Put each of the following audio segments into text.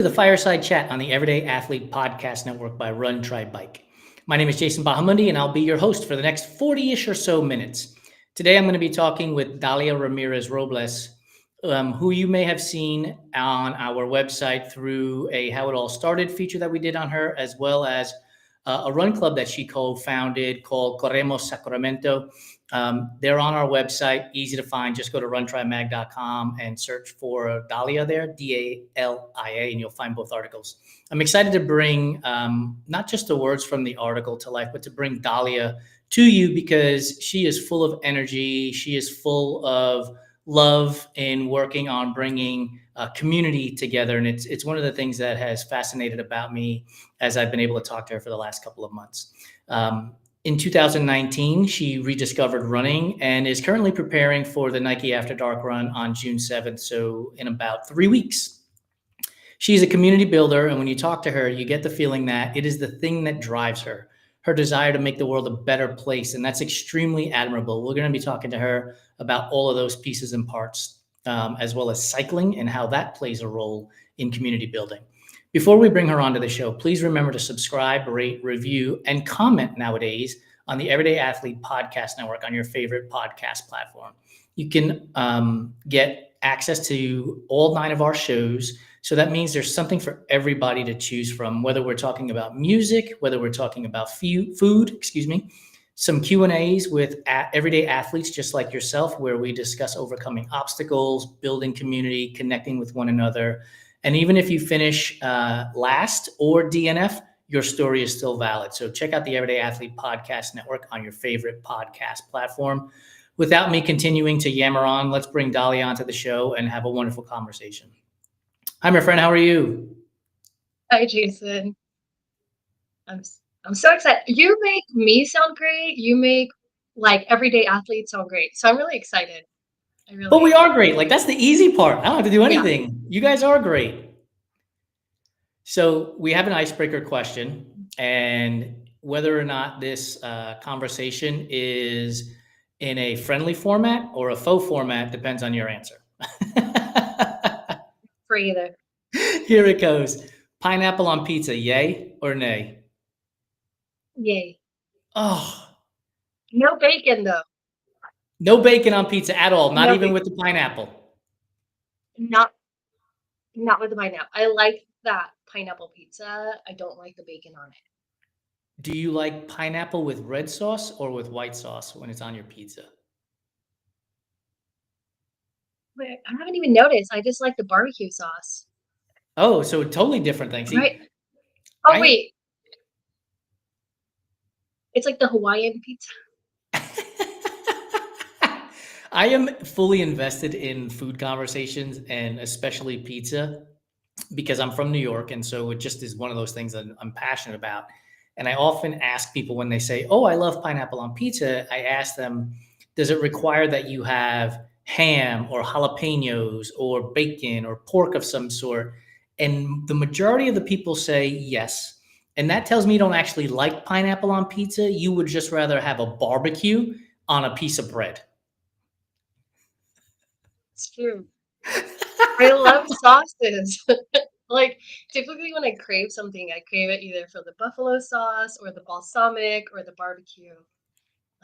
The Fireside Chat on the Everyday Athlete Podcast Network by Run Try Bike. My name is Jason Bahamundi, and I'll be your host for the next 40-ish or so minutes. Today, I'm going to be talking with Dalia Ramirez-Robles, who you may have seen on our website through a How It All Started feature that we did on her, as well as a run club that she co-founded called Corremos Sacramento. They're on our website, easy to find. Just go to runtrymag.com and search for Dalia there, Dalia, and you'll find both articles. I'm excited to bring not just the words from the article to life, but to bring Dalia to you because she is full of energy. She is full of love in working on bringing community together. And it's one of the things that has fascinated about me as I've been able to talk to her for the last couple of months. In 2019, she rediscovered running and is currently preparing for the Nike After Dark run on June 7th, so in about 3 weeks. She's a community builder, and when you talk to her, you get the feeling that it is the thing that drives her desire to make the world a better place, and that's extremely admirable. We're going to be talking to her about all of those pieces and parts, as well as cycling and how that plays a role in community building. Before we bring her onto the show, please remember to subscribe, rate, review, and comment nowadays on the Everyday Athlete Podcast Network on your favorite podcast platform. You can get access to all 9 of our shows. So that means there's something for everybody to choose from, whether we're talking about music, whether we're talking about food, some Q&As with everyday athletes just like yourself, where we discuss overcoming obstacles, building community, connecting with one another. And even if you finish last or DNF, your story is still valid. So check out the Everyday Athlete Podcast Network on your favorite podcast platform. Without me continuing to yammer on, let's bring Dalia onto the show and have a wonderful conversation. Hi, my friend. How are you? Hi, Jason. I'm so excited. You make me sound great. You make like everyday athletes sound great. So I'm really excited. But we are great. Like, that's the easy part. I don't have to do anything. Yeah. You guys are great. So we have an icebreaker question, and whether or not this conversation is in a friendly format or a faux format depends on your answer. For either. Here it goes. Pineapple on pizza, yay or nay? Yay. Oh. No bacon, though. No bacon on pizza at all, not even with the pineapple. Not with the pineapple. I like that pineapple pizza. I don't like the bacon on it. Do you like pineapple with red sauce or with white sauce when it's on your pizza? Wait, I haven't even noticed. I just like the barbecue sauce. Oh, so totally different things. Right. Oh, wait. It's like the Hawaiian pizza. I am fully invested in food conversations and especially pizza because I'm from New York. And so it just is one of those things that I'm passionate about. And I often ask people when they say, oh, I love pineapple on pizza, I ask them, does it require that you have ham or jalapenos or bacon or pork of some sort? And the majority of the people say yes. And that tells me you don't actually like pineapple on pizza. You would just rather have a barbecue on a piece of bread. It's true. I love sauces. Like, typically when I crave something, I crave it either for the buffalo sauce or the balsamic or the barbecue,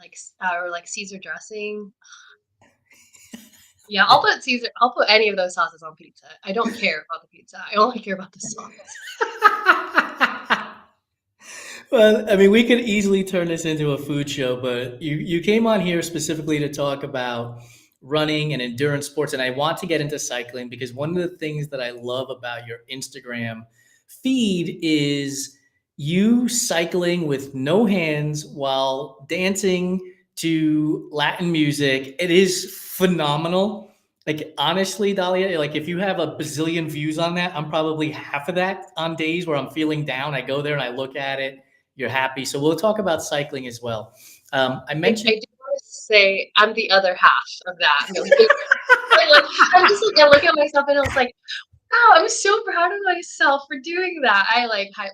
or Caesar dressing. Yeah, I'll put any of those sauces on pizza. I don't care about the pizza. I only care about the sauce. Well, I mean, we could easily turn this into a food show, but you came on here specifically to talk about running and endurance sports. And I want to get into cycling because one of the things that I love about your Instagram feed is you cycling with no hands while dancing to Latin music. It is phenomenal. Like, honestly, Dalia, like if you have a bazillion views on that, I'm probably half of that on days where I'm feeling down. I go there and I look at it. You're happy. So we'll talk about cycling as well. I mentioned. I do want to say I'm the other half of that. I'm just like, I look at myself and I was like, wow, I'm so proud of myself for doing that. I like hype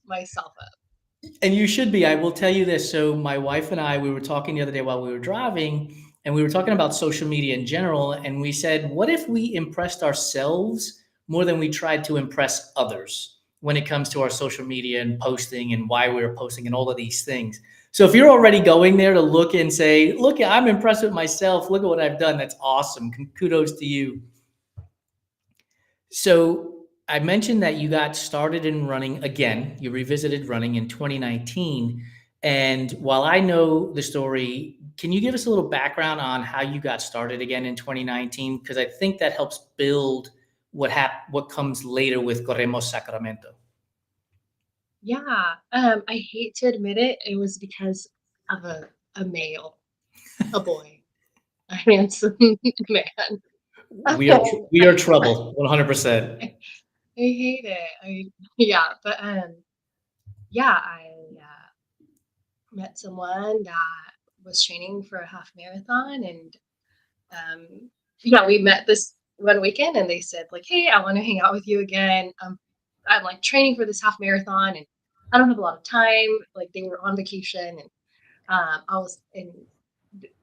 myself up. And you should be. I will tell you this. So my wife and I, we were talking the other day while we were driving, and we were talking about social media in general. And we said, what if we impressed ourselves more than we try to impress others when it comes to our social media and posting and why we're posting and all of these things. So if you're already going there to look and say, look, I'm impressed with myself, look at what I've done, that's awesome. Kudos to you. So I mentioned that you got started in running again. You revisited running in 2019. And while I know the story, can you give us a little background on how you got started again in 2019? Because I think that helps build what comes later with Corremos Sacramento. Yeah, I hate to admit it, it was because of a male, a boy, a handsome man. We are trouble, 100%. I hate it. Yeah, but yeah, I met someone that was training for a half marathon, and yeah, we met this one weekend, and they said like, "Hey, I want to hang out with you again. I'm like training for this half marathon, and I don't have a lot of time." Like they were on vacation, and I was in.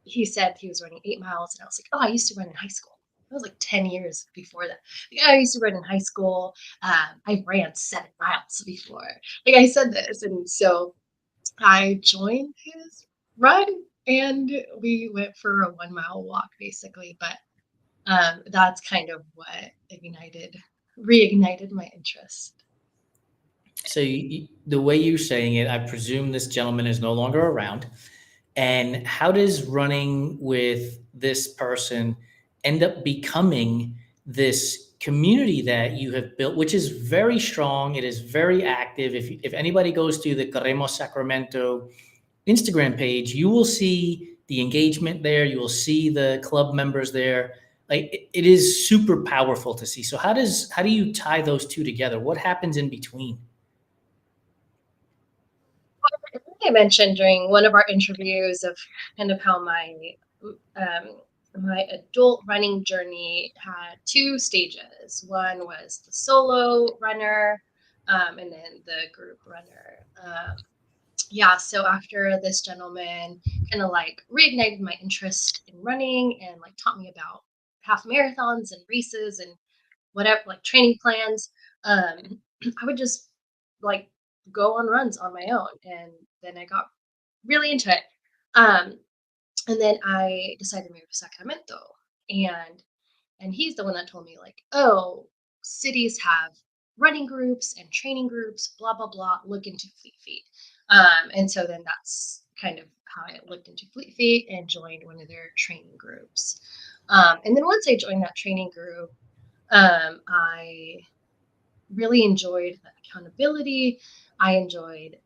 He said he was running 8 miles, and I was like, "Oh, I used to run in high school." That was like 10 years before that. Like, I used to run in high school. I ran 7 miles before. Like I said this, and so I joined his run, and we went for a 1 mile walk basically. But that's kind of what reignited my interest. So the way you're saying it, I presume this gentleman is no longer around. And how does running with this person end up becoming this community that you have built, which is very strong? It is very active. If anybody goes to the Corremos Sacramento Instagram page, you will see the engagement there. You will see the club members there. Like it is super powerful to see. So how do you tie those two together? What happens in between? I think I mentioned during one of our interviews of kind of how my adult running journey had two stages. One was the solo runner, and then the group runner. Yeah, so after this gentleman kind of like reignited my interest in running and like taught me about half marathons and races and whatever, like training plans, I would just like go on runs on my own. And then I got really into it. Um, and then I decided to move to Sacramento. And and he's the one that told me like, oh, cities have running groups and training groups, blah blah blah. Look into Fleet Feet. And so then that's kind of how I looked into Fleet Feet and joined one of their training groups. And then once I joined that training group, I really enjoyed the accountability. I enjoyed,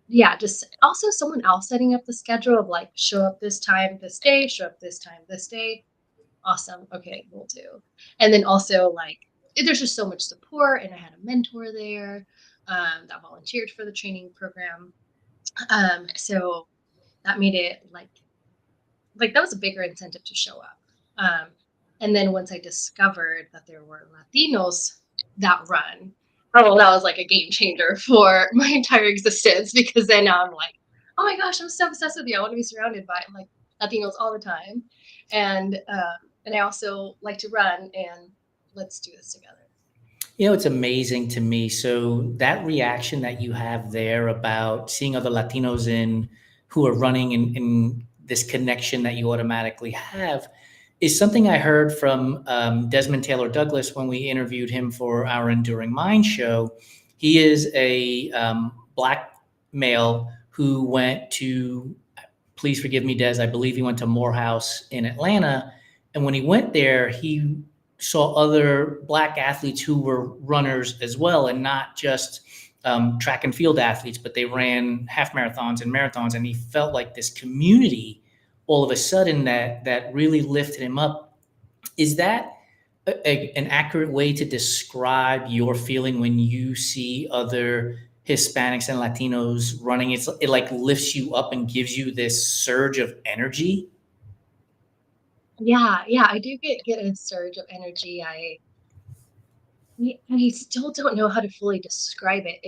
yeah, just also someone else setting up the schedule of like, show up this time, this day, show up this time, this day. Awesome. Okay, we'll do. And then also, like, there's just so much support, and I had a mentor there that volunteered for the training program. So that made it like that was a bigger incentive to show up. Um, and then once I discovered that there were Latinos that run, oh, that was like a game changer for my entire existence because then now I'm like, oh my gosh, I'm so obsessed with you. I want to be surrounded by like Latinos all the time, and I also like to run, and let's do this together. You know, it's amazing to me. So that reaction that you have there about seeing other Latinos in who are running and this connection that you automatically have is something I heard from Desmond Taylor Douglas when we interviewed him for our Enduring Mind show. He is a black male who went to, please forgive me, Des, I believe he went to Morehouse in Atlanta. And when he went there, he saw other black athletes who were runners as well, and not just track and field athletes, but they ran half marathons and marathons. And he felt like this community all of a sudden that really lifted him up. Is that an accurate way to describe your feeling when you see other Hispanics and Latinos running? It like lifts you up and gives you this surge of energy. Yeah, yeah, I do get a surge of energy. I still don't know how to fully describe it.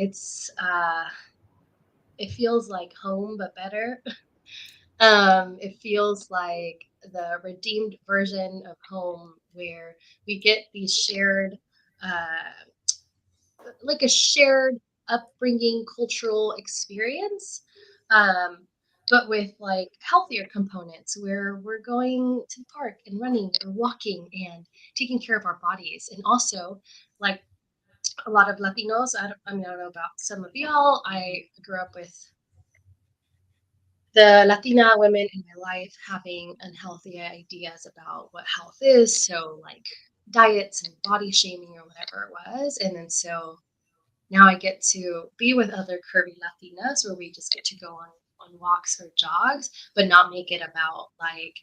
It feels like home, but better. It feels like the redeemed version of home where we get these shared like a shared upbringing, cultural experience, um, but with like healthier components where we're going to the park and running or walking and taking care of our bodies. And also, like a lot of Latinos, I mean, I don't know about some of y'all, I grew up with the Latina women in my life having unhealthy ideas about what health is. So, like diets and body shaming or whatever it was. And then so now I get to be with other curvy Latinas where we just get to go on walks or jogs, but not make it about like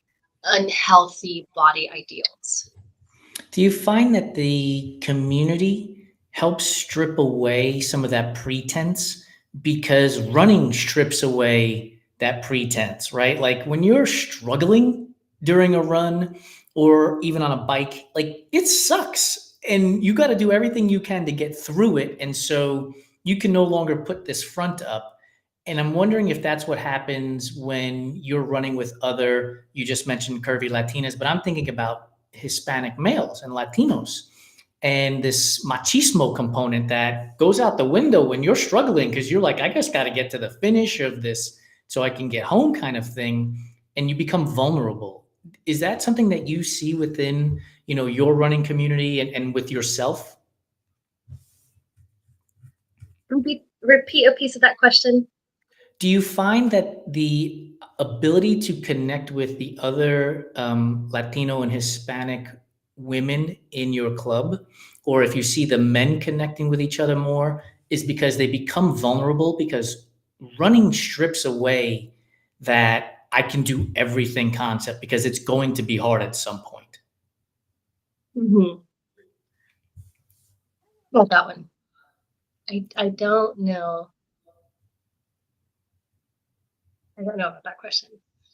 unhealthy body ideals. Do you find that the community helps strip away some of that pretense? Because running strips away that pretense, right? Like when you're struggling during a run or even on a bike, like it sucks. And you got to do everything you can to get through it. And so you can no longer put this front up. And I'm wondering if that's what happens when you're running with other, you just mentioned curvy Latinas, but I'm thinking about Hispanic males and Latinos and this machismo component that goes out the window when you're struggling because you're like, I just got to get to the finish of this so I can get home kind of thing. And you become vulnerable. Is that something that you see within, your running community and with yourself? Repeat a piece of that question. Do you find that the ability to connect with the other Latino and Hispanic women in your club, or if you see the men connecting with each other more, is because they become vulnerable? Because running strips away that I can do everything concept because it's going to be hard at some point. Mm-hmm. About that one. I don't know. I don't know about that question.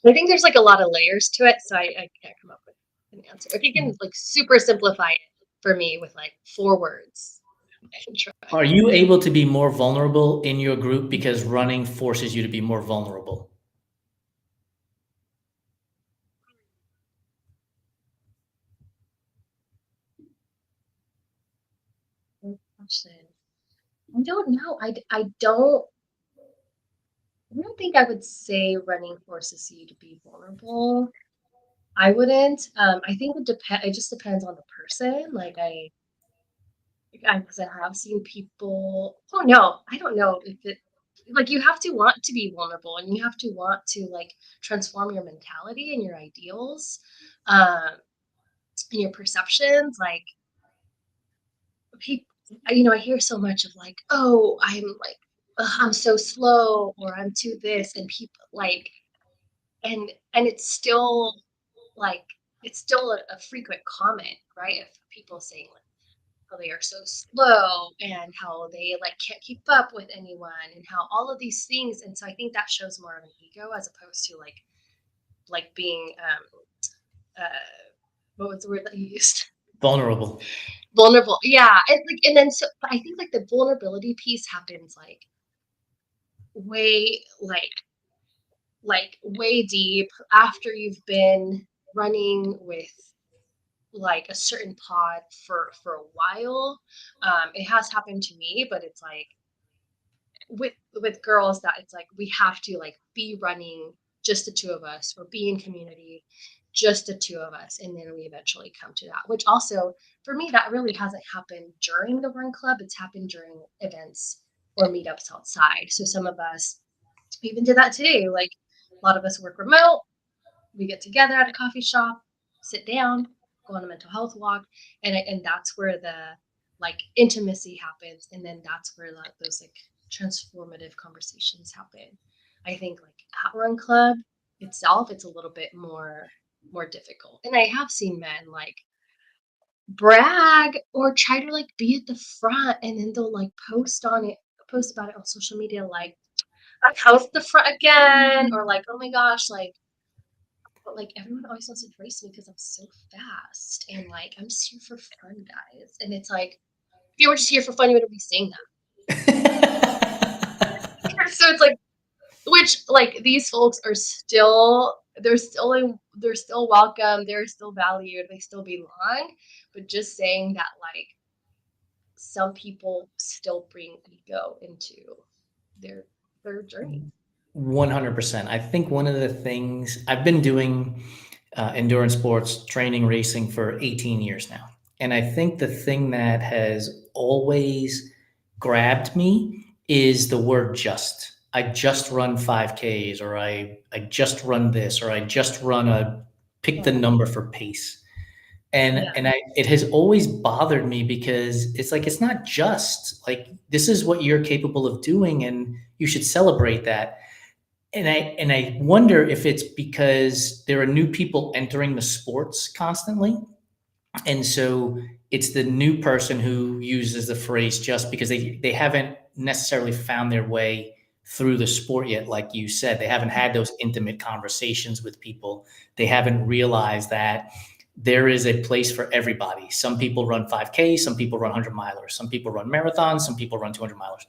I think there's like a lot of layers to it, so I can't come up with an answer. If you can like super simplify it for me with like 4 words, I can try. Are you able to be more vulnerable in your group because running forces you to be more vulnerable? Good question. I don't know. I don't think I would say running forces you to be vulnerable. I wouldn't. I think it just depends on the person. Like because I have seen people. Oh no, I don't know if it. Like you have to want to be vulnerable, and you have to want to like transform your mentality and your ideals, um, and your perceptions. Like people, I hear so much of like, oh, I'm like, ugh, I'm so slow, or I'm too this, and people like, and it's still like it's still a frequent comment, right? Of people saying like how they are so slow and how they like can't keep up with anyone and how all of these things. And so I think that shows more of an ego as opposed to like being what was the word that you used? Vulnerable. Vulnerable. Yeah. And then so but I think like the vulnerability piece happens way like way deep after you've been running with like a certain pod for a while. It has happened to me, but it's like with girls that it's like we have to like be running just the two of us or be in community just the two of us, and then we eventually come to that, which also for me that really hasn't happened during the run club. It's happened during events or meetups outside. So some of us even did that today. Like a lot of us work remote, we get together at a coffee shop, sit down, go on a mental health walk, and that's where the like intimacy happens, and then that's where those like transformative conversations happen. I think like at Run Club itself, it's a little bit more difficult, and I have seen men like brag or try to like be at the front, and then they'll like post about it on social media, like I housed the front again, or like oh my gosh, but like everyone always wants to race me because I'm so fast and like I'm just here for fun, guys. And it's like if you were just here for fun, you wouldn't be saying that. So it's like which like these folks are still they're still welcome, they're still valued, they still belong. But just saying that like some people still bring ego into their journey. 100%. I think one of the things I've been doing endurance sports, training, racing for 18 years now. And I think the thing that has always grabbed me is the word just. I just run 5Ks, or I just run this, or I just run a pick the number for pace. Yeah. And it has always bothered me because it's like, it's not just like, this is what you're capable of doing and you should celebrate that. And I wonder if it's because there are new people entering the sports constantly. And so it's the new person who uses the phrase just because they haven't necessarily found their way through the sport yet. Like you said, they haven't had those intimate conversations with people. They haven't realized that there is a place for everybody. Some people run 5K, some people run 100 milers, some people run marathons, some people run 200 milers.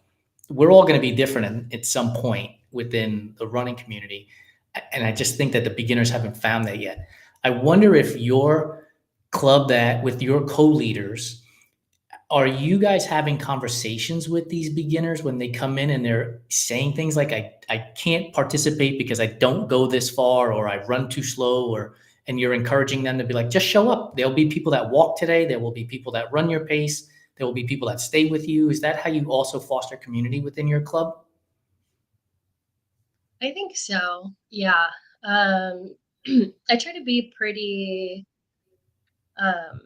We're all going to be different at some point within the running community. And I just think that the beginners haven't found that yet. I wonder if your club, that with your co-leaders, are you guys having conversations with these beginners when they come in and they're saying things like, I can't participate because I don't go this far, or I run too slow, and you're encouraging them to be like, just show up. There'll be people that walk today. There will be people that run your pace. There will be people that stay with you. Is that how you also foster community within your club? I think so. Yeah. I try to be pretty, um,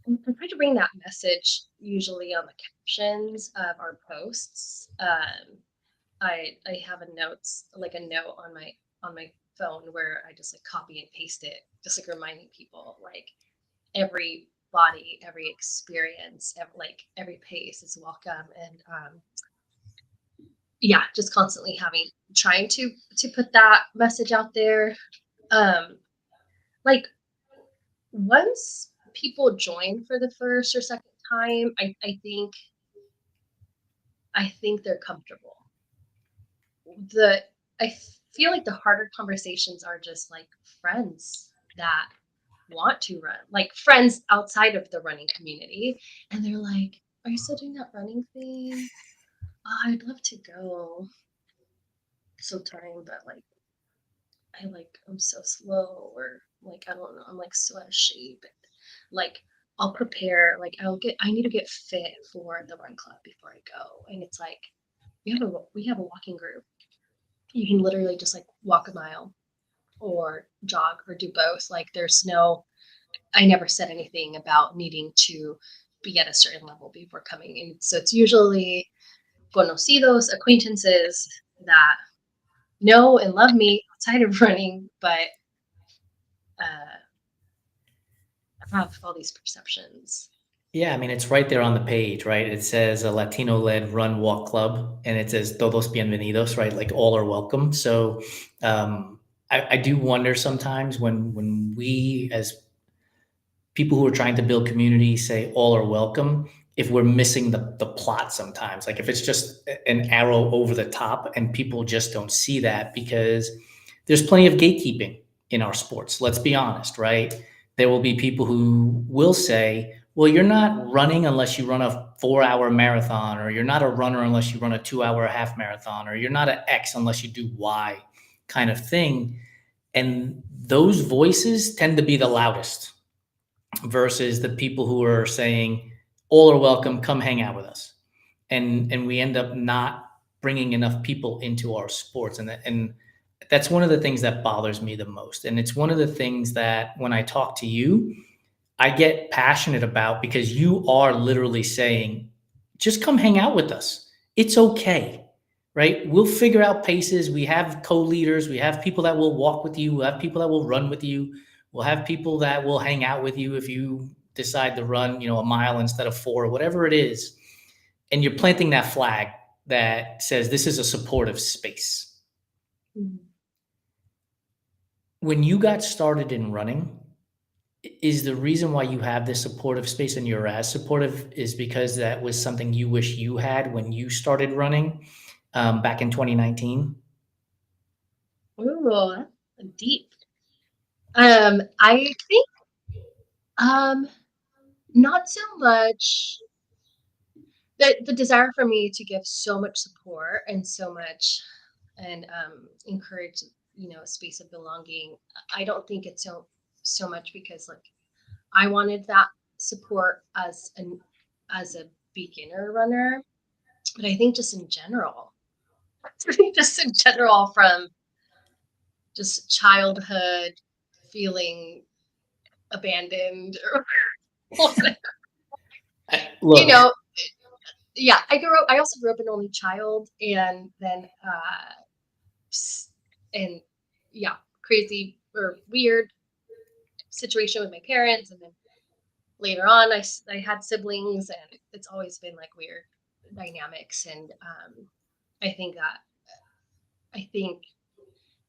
I try to bring that message usually on the captions of our posts. I have a notes, like a note on my phone where I just like copy and paste it, just like reminding people like every body, every experience, like every pace is welcome. And yeah, just constantly trying to put that message out there. Like once people join for the first or second time, I think they're comfortable. I feel like the harder conversations are just like friends that want to run, like friends outside of the running community, and they're like, "Are you still doing that running thing? Oh, I'd love to go sometime, but like I'm so slow, or like I don't know, I'm like so out of shape. Like I'll prepare, like I need to get fit for the run club before I go." And it's like we have a walking group. You can literally just like walk a mile or jog or do both. Like I never said anything about needing to be at a certain level before coming in. So it's usually conocidos, acquaintances that know and love me outside of running, but uh, have all these perceptions. Yeah, I mean, it's right there on the page, right? It says a Latino-led run walk club, and it says todos bienvenidos, right? Like all are welcome. So I do wonder sometimes when we as people who are trying to build community say all are welcome, if we're missing the plot sometimes, like if it's just an arrow over the top and people just don't see that, because there's plenty of gatekeeping in our sports. Let's be honest, right? There will be people who will say, well, you're not running unless you run a 4-hour marathon, or you're not a runner unless you run a 2-hour half marathon, or you're not an X unless you do Y, kind of thing. And those voices tend to be the loudest versus the people who are saying all are welcome, come hang out with us. And we end up not bringing enough people into our sports. And that's one of the things that bothers me the most. And it's one of the things that when I talk to you, I get passionate about, because you are literally saying, just come hang out with us. It's okay, right? We'll figure out paces. We have co-leaders. We have people that will walk with you. We'll have people that will run with you. We'll have people that will hang out with you if you decide to run, a mile instead of 4, or whatever it is. And you're planting that flag that says this is a supportive space. Mm-hmm. When you got started in running, is the reason why you have this supportive space and you're as supportive is because that was something you wish you had when you started running back in 2019? Ooh, deep. I think um Not so much the desire for me to give so much support and so much and encourage, a space of belonging. I don't think it's so much because like I wanted that support as a beginner runner, but I think just in general, just in general from just childhood feeling abandoned or whatever. You Look, know, yeah, I also grew up an only child, and then and yeah, crazy or weird situation with my parents, and then later on I had siblings, and it's always been like weird dynamics. And I think that I think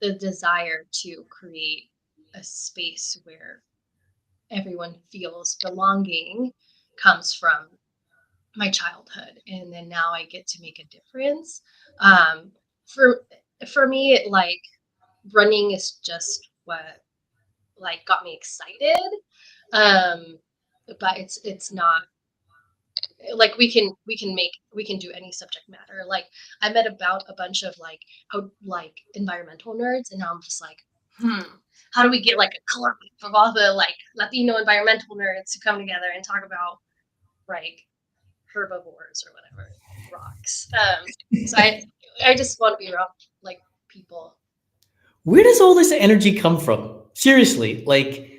the desire to create a space where everyone feels belonging comes from my childhood, and then now I get to make a difference. um for for me, like running is just what like got me excited. um but it's not like we can do any subject matter. Like I met about a bunch of like environmental nerds, and now I'm just like, how do we get like a club of all the like Latino environmental nerds to come together and talk about like herbivores or whatever rocks. So I just want to be around like people. where does all this energy come from? Seriously, like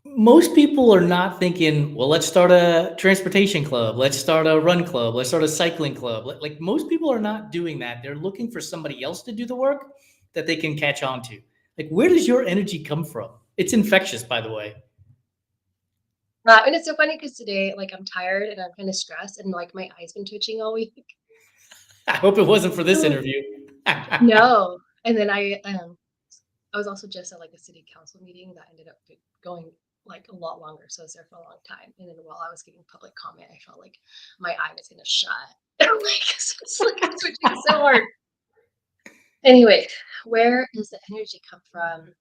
most people are not thinking, well, let's start a transportation club, let's start a run club, let's start a cycling club. Like most people are not doing that. They're looking for somebody else to do the work that they can catch on to. Like, where does your energy come from? It's infectious, by the way. And it's so funny because today, like, I'm tired and I'm kind of stressed, and like my eyes been twitching all week. I hope it wasn't for this interview. No, and then I was also just at like a city council meeting that ended up going like a lot longer, so I was there for a long time. And then while I was giving public comment, I felt like my eye was gonna shut. And I'm like, it's like I'm twitching so hard. Anyway, where does the energy come from?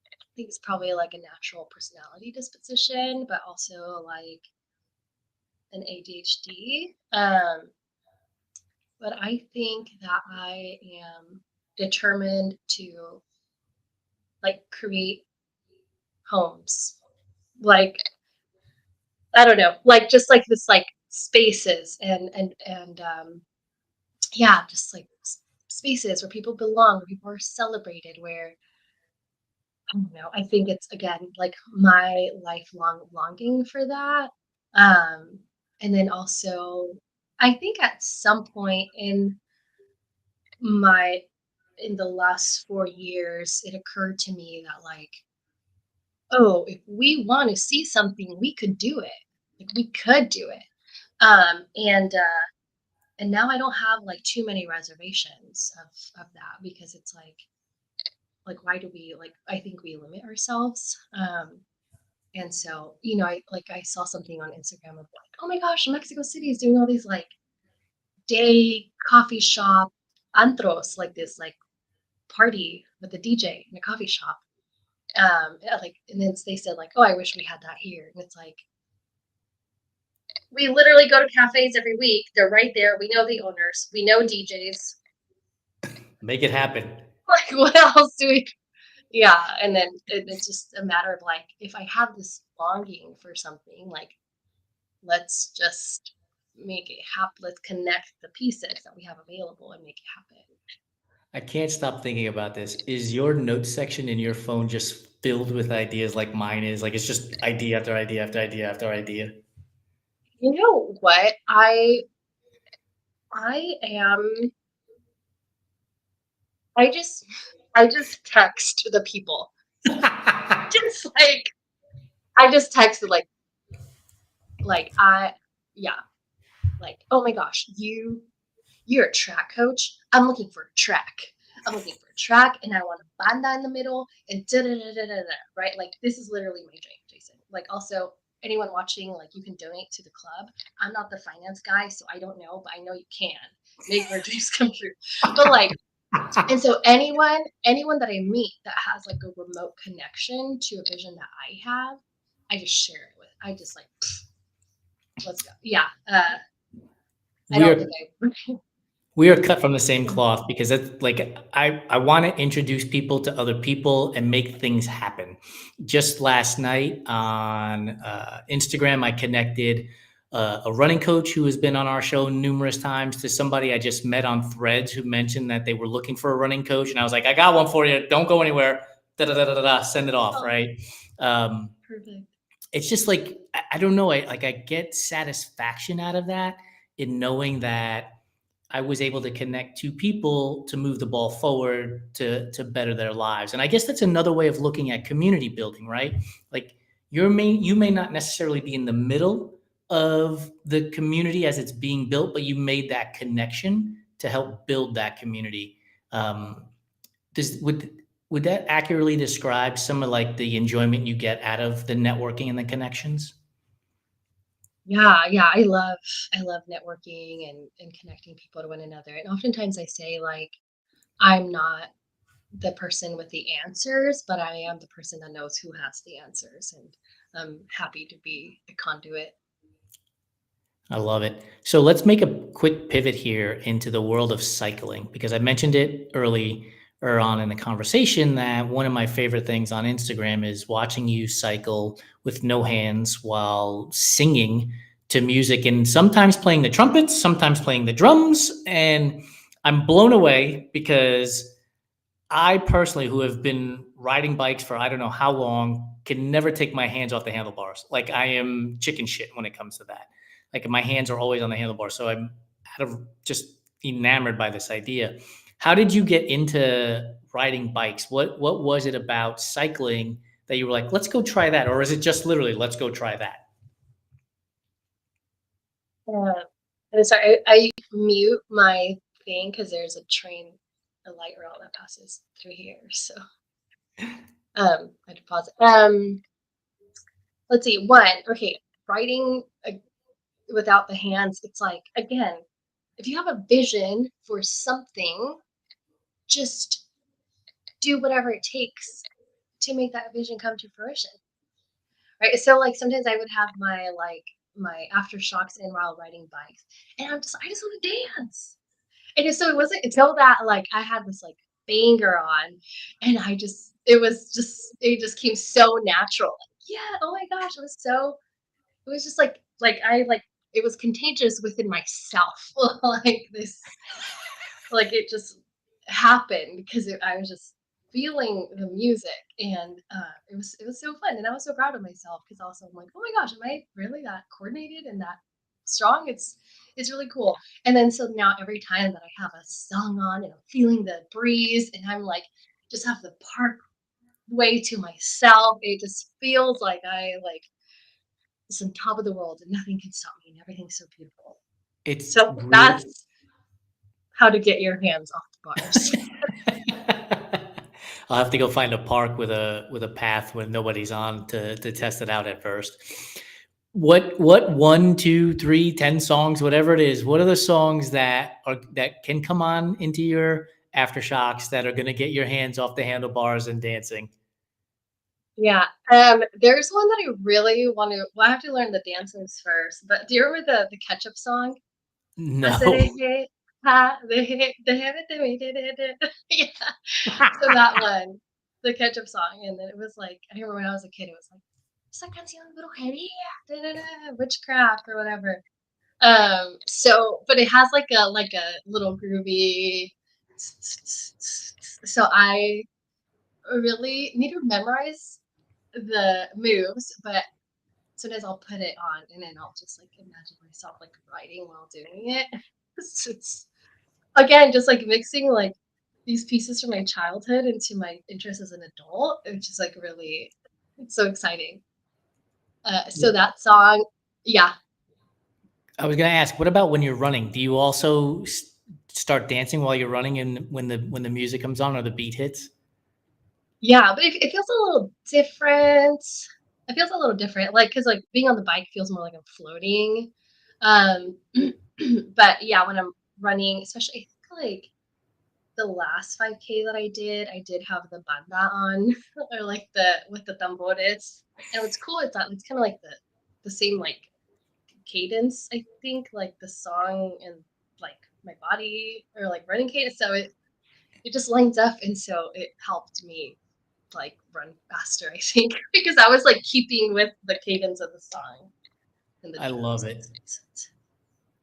I think it's probably like a natural personality disposition, but also like an ADHD. But I think that I am determined to like create homes. Like I don't know, like just like this like spaces and yeah, just like spaces where people belong, where people are celebrated, where I don't know. I think it's again like my lifelong longing for that. Um, and then also, I think at some point my in the last 4 years, it occurred to me that like, oh, if we want to see something, we could do it. Like we could do it. And now I don't have like too many reservations of that because it's like why do we like I think we limit ourselves. And so, I saw something on Instagram of like, oh my gosh, Mexico City is doing all these like day coffee shop antros, like this like party with a DJ in a coffee shop. Yeah, like, and then they said like, oh, I wish we had that here. And it's like, we literally go to cafes every week. They're right there. We know the owners. We know DJs. Make it happen. Like, what else do we? Yeah, and then it's just a matter of like, if I have this longing for something, like let's just make it happen. Let's connect the pieces that we have available and make it happen. I can't stop thinking about this. Is your notes section in your phone just filled with ideas like mine is? Like it's just idea after idea after idea after idea. You know what? I am I just I just text the people. Just like I just texted like I yeah, like, oh my gosh, you're a track coach. I'm looking for a track. I'm looking for a track, and I want a banda in the middle and da da da da da. Right? Like this is literally my dream, Jason. Like also anyone watching, like you can donate to the club. I'm not the finance guy, so I don't know, but I know you can make our dreams come true. But like, and so anyone that I meet that has like a remote connection to a vision that I have, I just share it with. I just like, let's go. Yeah. I We don't are think I. we are cut from the same cloth because that's like I want to introduce people to other people and make things happen. Just last night on Instagram, I connected a running coach who has been on our show numerous times to somebody I just met on Threads who mentioned that they were looking for a running coach, and I was like, I got one for you. Don't go anywhere. Da da da da da. Send it off, Oh, right? Um, perfect. it's just like I don't know. I get satisfaction out of that in knowing that I was able to connect two people to move the ball forward to better their lives. And I guess that's another way of looking at community building, right? Like you may not necessarily be in the middle of the community as it's being built, but you made that connection to help build that community. Um, does would that accurately describe some of like the enjoyment you get out of the networking and the connections? Yeah, yeah. I love networking and connecting people to one another. And oftentimes I say like, I'm not the person with the answers, but I am the person that knows who has the answers, and I'm happy to be a conduit. I love it. So let's make a quick pivot here into the world of cycling because I mentioned it early or on in the conversation that one of my favorite things on Instagram is watching you cycle with no hands while singing to music and sometimes playing the trumpets, sometimes playing the drums. And I'm blown away because I personally, who have been riding bikes for I don't know how long, can never take my hands off the handlebars. Like I am chicken shit when it comes to that. Like my hands are always on the handlebars. So I'm out of just enamored by this idea. How did you get into riding bikes? What was it about cycling that you were like, let's go try that? Or is it just literally let's go try that? Uh, and sorry, I mute my thing because there's a train, a light rail that passes through here. So I had to pause it. Let's see. One, okay, writing without the hands, it's like again, if you have a vision for something, just do whatever it takes to make that vision come to fruition. Right. So like sometimes I would have my aftershocks in while riding bikes. And I just want to dance. And so it wasn't until that like I had this like banger on and it just came so natural. Like, yeah, oh my gosh, it was just like it was contagious within myself. Like this like it just happened because I was just feeling the music and it was so fun and I was so proud of myself because also I'm like, oh my gosh, am I really that coordinated and that strong? It's really cool. And then so now every time that I have a song on and I'm feeling the breeze and I'm like just have the park way to myself, it just feels like I like it's on top of the world and nothing can stop me and everything's so beautiful. It's So real. that's how to get your hands off the bars. I'll have to go find a park with a path when nobody's on to test it out at first. What one, two, three, 10 songs, whatever it is, what are the songs that can come on into your aftershocks that are gonna get your hands off the handlebars and dancing? Yeah, there's one that I really want to. Well, I have to learn the dances first. But do you remember the ketchup song? No. Yeah. So that one, the ketchup song, and then it was like I remember when I was a kid, it was like esa canción brujería, da, da, da, witchcraft or whatever. So, but it has like a little groovy. So I really need to memorize the moves, but sometimes I'll put it on and then I'll just like imagine myself like writing while doing it. It's again just like mixing like these pieces from my childhood into my interest as an adult, which is like really it's so exciting. So that song, yeah, I was gonna ask, what about when you're running? Do you also start dancing while you're running and when the music comes on or the beat hits? yeah, but it feels a little different. It feels a little different, like because like being on the bike feels more like I'm floating. Um, but yeah, when I'm running, especially I think like the last 5K that I did have the banda on or like the with the tambores. And what's cool is that it's kind of like the the same like cadence, I think, like the song and like my body or like running cadence. So it just lines up, and so it helped me like run faster, I think, because I was like keeping with the cadence of the song and the I love drums. it.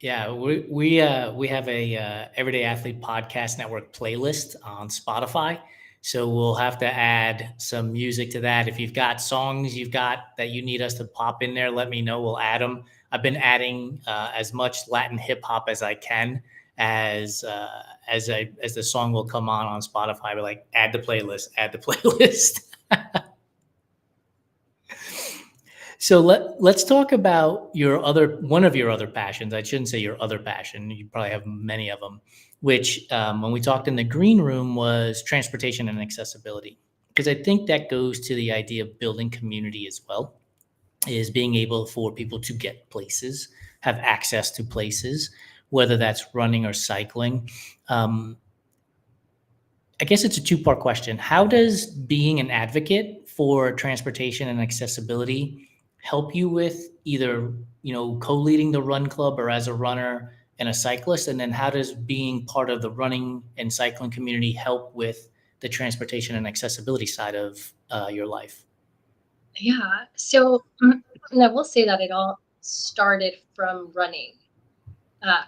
Yeah, we have a Everyday Athlete Podcast Network playlist on Spotify, so we'll have to add some music to that. If you've got songs you've got that you need us to pop in there, let me know. We'll add them. I've been adding as much Latin hip hop as I can as the song will come on Spotify. We're like, add the playlist, add the playlist. So let's talk about one of your other passions. I shouldn't say your other passion. You probably have many of them, which when we talked in the green room was transportation and accessibility. Because I think that goes to the idea of building community as well, is being able for people to get places, have access to places, whether that's running or cycling. I guess it's a two-part question. How does being an advocate for transportation and accessibility help you with either, co-leading the run club or as a runner and a cyclist? And then how does being part of the running and cycling community help with the transportation and accessibility side of your life? Yeah. So, and I will say that it all started from running.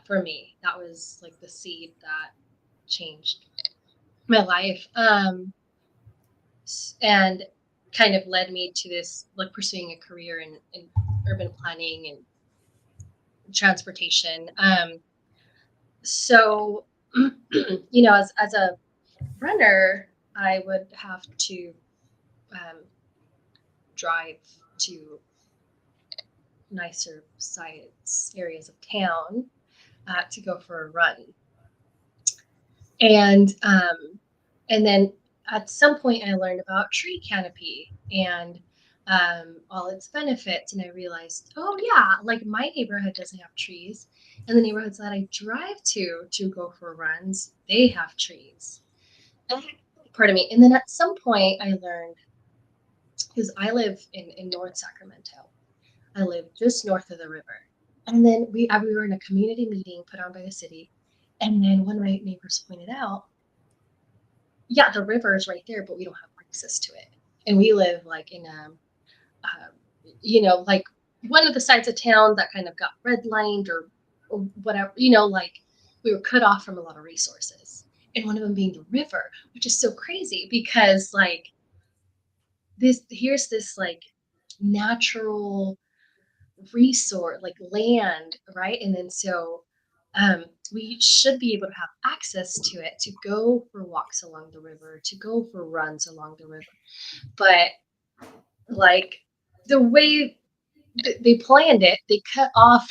For me, that was like the seed that changed my life. And kind of led me to this, like pursuing a career in urban planning and transportation. So, as a runner, I would have to um, drive to nicer sites, areas of town to go for a run. And then at some point I learned about tree canopy and all its benefits, and I realized, oh yeah, like my neighborhood doesn't have trees, and the neighborhoods that I drive to go for runs, they have trees. Pardon me. And then at some point I learned, because I live in North Sacramento, I live just north of the river. And then we were in a community meeting put on by the city, and then one of my neighbors pointed out, yeah, the river is right there, but we don't have access to it. And we live like in like one of the sides of town that kind of got redlined or whatever, like we were cut off from a lot of resources. And one of them being the river, which is so crazy because like here's this like natural resource, like land, right? And then so we should be able to have access to it, to go for walks along the river, to go for runs along the river. But like the way they planned it, they cut off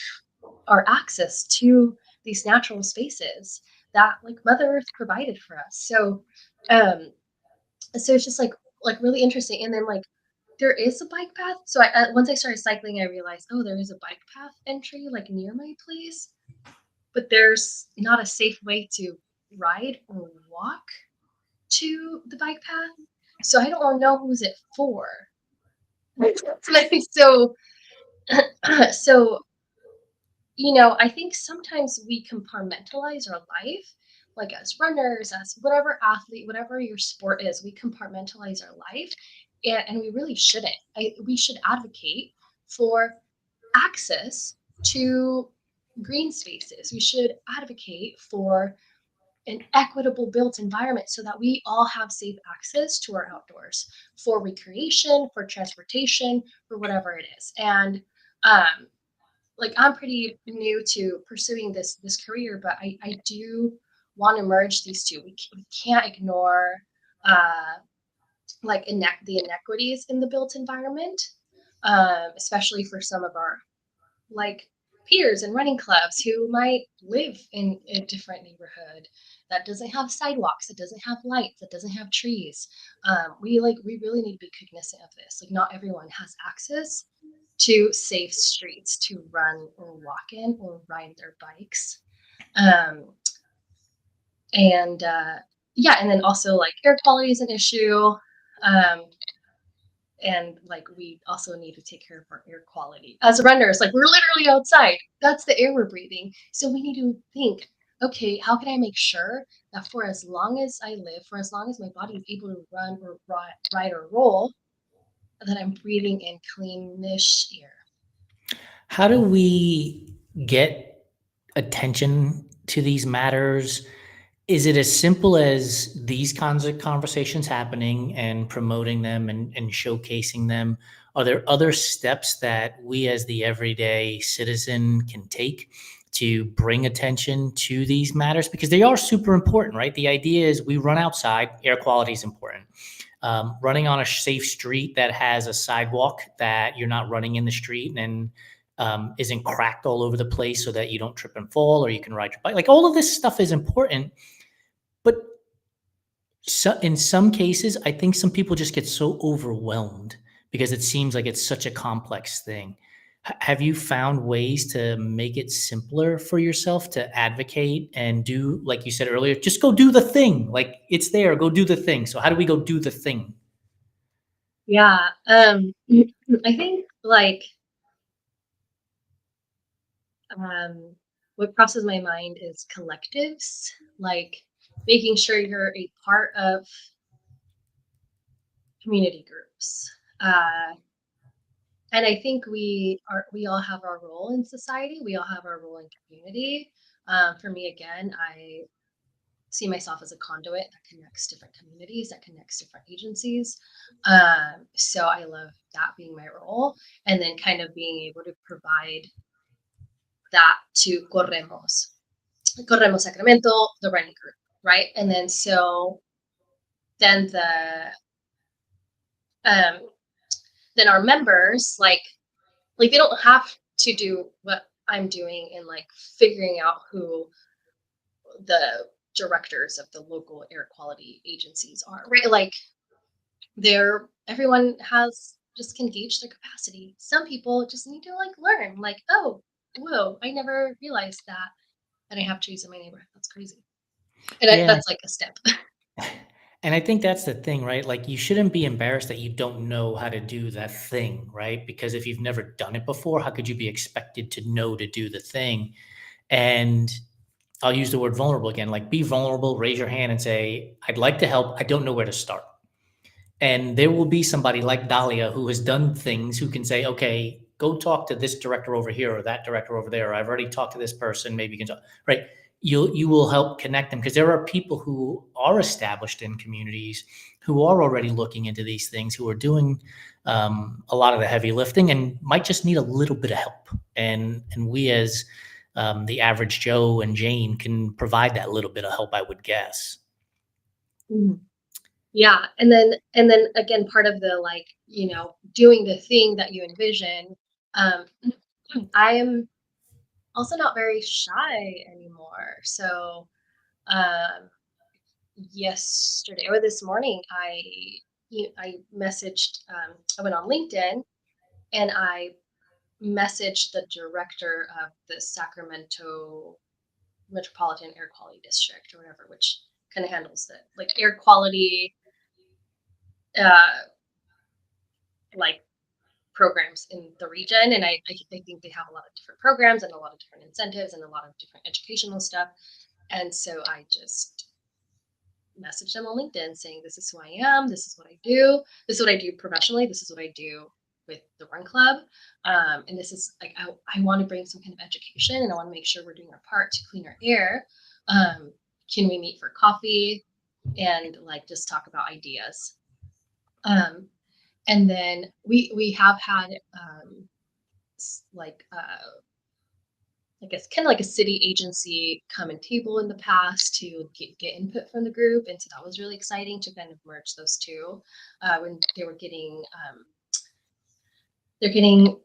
our access to these natural spaces that like Mother Earth provided for us. So it's just like really interesting. And then like there is a bike path. So once I started cycling, I realized, oh, there is a bike path entry like near my place, but there's not a safe way to ride or walk to the bike path. So I don't know who's it for. So, so I think sometimes we compartmentalize our life, like as runners, as whatever athlete, whatever your sport is, we compartmentalize our life, and we really shouldn't. We should advocate for access to green spaces. We should advocate for an equitable built environment so that we all have safe access to our outdoors for recreation, for transportation, for whatever it is. And like I'm pretty new to pursuing this career, but I do want to merge these two. We can't ignore like the inequities in the built environment, especially for some of our like peers and running clubs who might live in a different neighborhood that doesn't have sidewalks, that doesn't have lights, that doesn't have trees. We really need to be cognizant of this. Like not everyone has access to safe streets to run or walk in or ride their bikes. Um, and yeah, and then also like air quality is an issue. Um, And like we also need to take care of our air quality as runners. Like we're literally outside, that's the air we're breathing, so we need to think, okay, how can I make sure that for as long as I live, for as long as my body is able to run or ride or roll, that I'm breathing in cleanish air. How do we get attention to these matters? Is it as simple as these kinds of conversations happening and promoting them and showcasing them? Are there other steps that we as the everyday citizen can take to bring attention to these matters? Because they are super important, right? The idea is we run outside, air quality is important. Running on a safe street that has a sidewalk, that you're not running in the street and isn't cracked all over the place so that you don't trip and fall, or you can ride your bike. Like all of this stuff is important. But in some cases, I think some people just get so overwhelmed because it seems like it's such a complex thing. Have you found ways to make it simpler for yourself to advocate and do, like you said earlier, just go do the thing? Like it's there, go do the thing. So how do we go do the thing? Yeah. I think like what crosses my mind is collectives, like making sure you're a part of community groups. And I think we all have our role in society. We all have our role in community. For me, again, I see myself as a conduit that connects different communities, that connects different agencies. So I love that being my role, and then kind of being able to provide that to Corremos Sacramento, the running group, right? And then so then um, then our members like they don't have to do what I'm doing in like figuring out who the directors of the local air quality agencies are, right? Like everyone has just can gauge their capacity. Some people just need to like learn, like, oh, whoa, I never realized that. And I have trees in my neighborhood. That's crazy. And Yeah. that's like a step. And I think that's the thing, right? Like you shouldn't be embarrassed that you don't know how to do that thing, right? Because if you've never done it before, how could you be expected to know to do the thing? And I'll use the word vulnerable again, like be vulnerable, raise your hand and say, I'd like to help. I don't know where to start. And there will be somebody like Dalia who has done things who can say, okay, go talk to this director over here or that director over there. Or I've already talked to this person. Maybe you can talk, right? You will help connect them because there are people who are established in communities who are already looking into these things, who are doing a lot of the heavy lifting and might just need a little bit of help. And we as the average Joe and Jane can provide that little bit of help, I would guess. Mhm. Yeah. And then again, part of the like, doing the thing that you envision, um, I am also not very shy anymore. So yesterday or this morning, I messaged. I went on LinkedIn and I messaged the director of the Sacramento Metropolitan Air Quality District or whatever, which kind of handles the like air quality, uh, like programs in the region. And I think they have a lot of different programs and a lot of different incentives and a lot of different educational stuff. And so I just messaged them on LinkedIn saying, this is who I am. This is what I do. This is what I do professionally. This is what I do with the Run Club. And this is like, I want to bring some kind of education and I want to make sure we're doing our part to clean our air. Can we meet for coffee and like just talk about ideas? And then we have had like I guess kind of like a city agency come and table in the past to get input from the group, and so that was really exciting to kind of merge those two when they were getting they're getting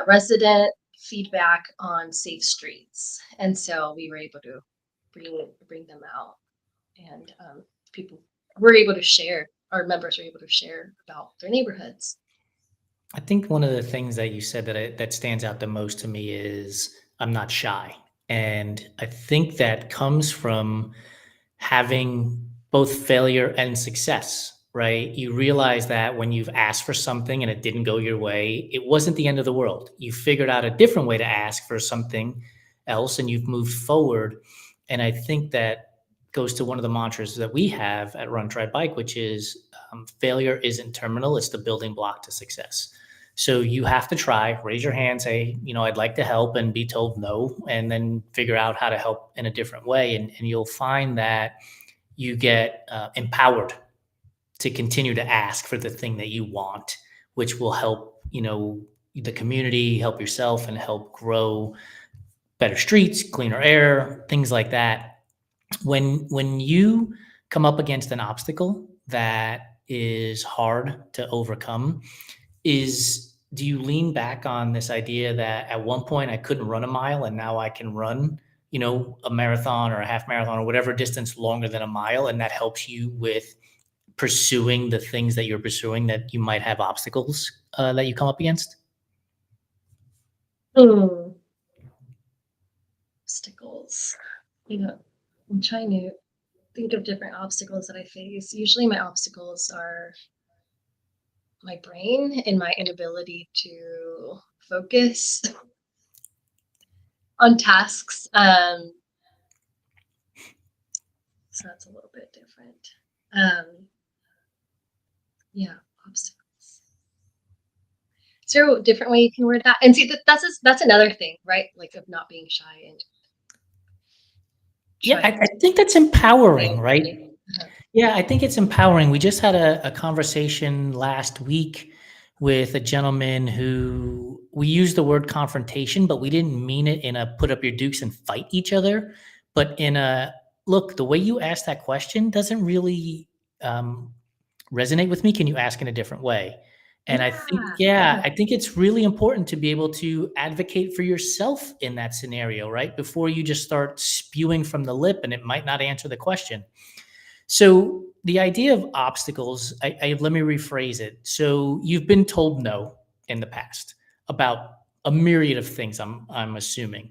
resident feedback on safe streets, and so we were able to bring them out, and people were able to share. Our members were able to share about their neighborhoods. I think one of the things that you said that stands out the most to me is I'm not shy. And I think that comes from having both failure and success. right? You realize that when you've asked for something and it didn't go your way, it wasn't the end of the world. You figured out a different way to ask for something else and you've moved forward. And I think that goes to one of the mantras that we have at Run Try Bike, which is failure isn't terminal, it's the building block to success. So you have to try, raise your hand, say, I'd like to help, and be told no, and then figure out how to help in a different way. And you'll find that you get empowered to continue to ask for the thing that you want, which will help, the community, help yourself, and help grow better streets, cleaner air, things like that. When you come up against an obstacle that is hard to overcome, do you lean back on this idea that at one point I couldn't run a mile and now I can run, a marathon or a half marathon or whatever distance longer than a mile, and that helps you with pursuing the things that you're pursuing that you might have obstacles that you come up against? Hmm. Obstacles. I'm trying to think of different obstacles that I face. Usually my obstacles are my brain and my inability to focus on tasks. So that's a little bit different. Yeah, obstacles. Is there a different way you can word that? And see, that's another thing, right? Like of not being shy and Yeah, I think that's empowering, right? Uh-huh. Yeah, I think it's empowering. We just had a conversation last week with a gentleman who we used the word confrontation, but we didn't mean it in a put up your dukes and fight each other, but in a look, the way you asked that question doesn't really resonate with me. Can you ask in a different way? And Yeah. I think it's really important to be able to advocate for yourself in that scenario, right? Before you just start spewing from the lip and it might not answer the question. So the idea of obstacles, let me rephrase it. So you've been told no in the past about a myriad of things, I'm assuming.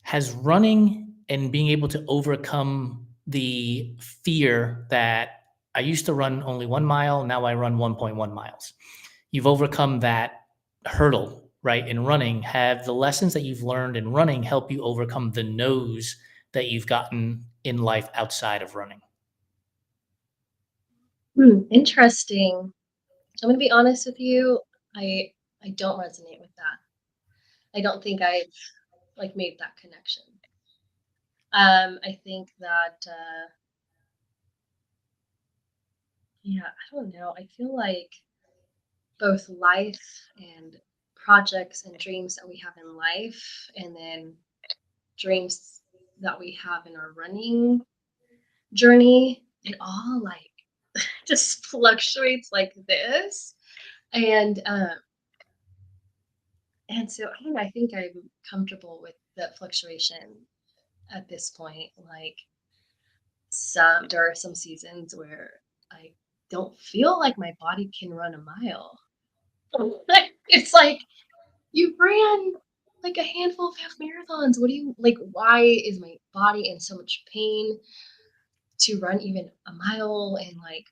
Has running and being able to overcome the fear that I used to run only 1 mile, now I run 1.1 miles. You've overcome that hurdle, right? In running, have the lessons that you've learned in running help you overcome the no's that you've gotten in life outside of running? Interesting. I'm gonna be honest with you. I I don't resonate with that. I don't think I've like made that connection. I think that yeah, I don't know. I feel like both life and projects and dreams that we have in life, and then dreams that we have in our running journey, it all like just fluctuates like this. And and so I don't know, I think I'm comfortable with the fluctuation at this point. Like there are some seasons where I don't feel like my body can run a mile. It's like you ran like a handful of half marathons. What do you like? Why is my body in so much pain to run even a mile? And like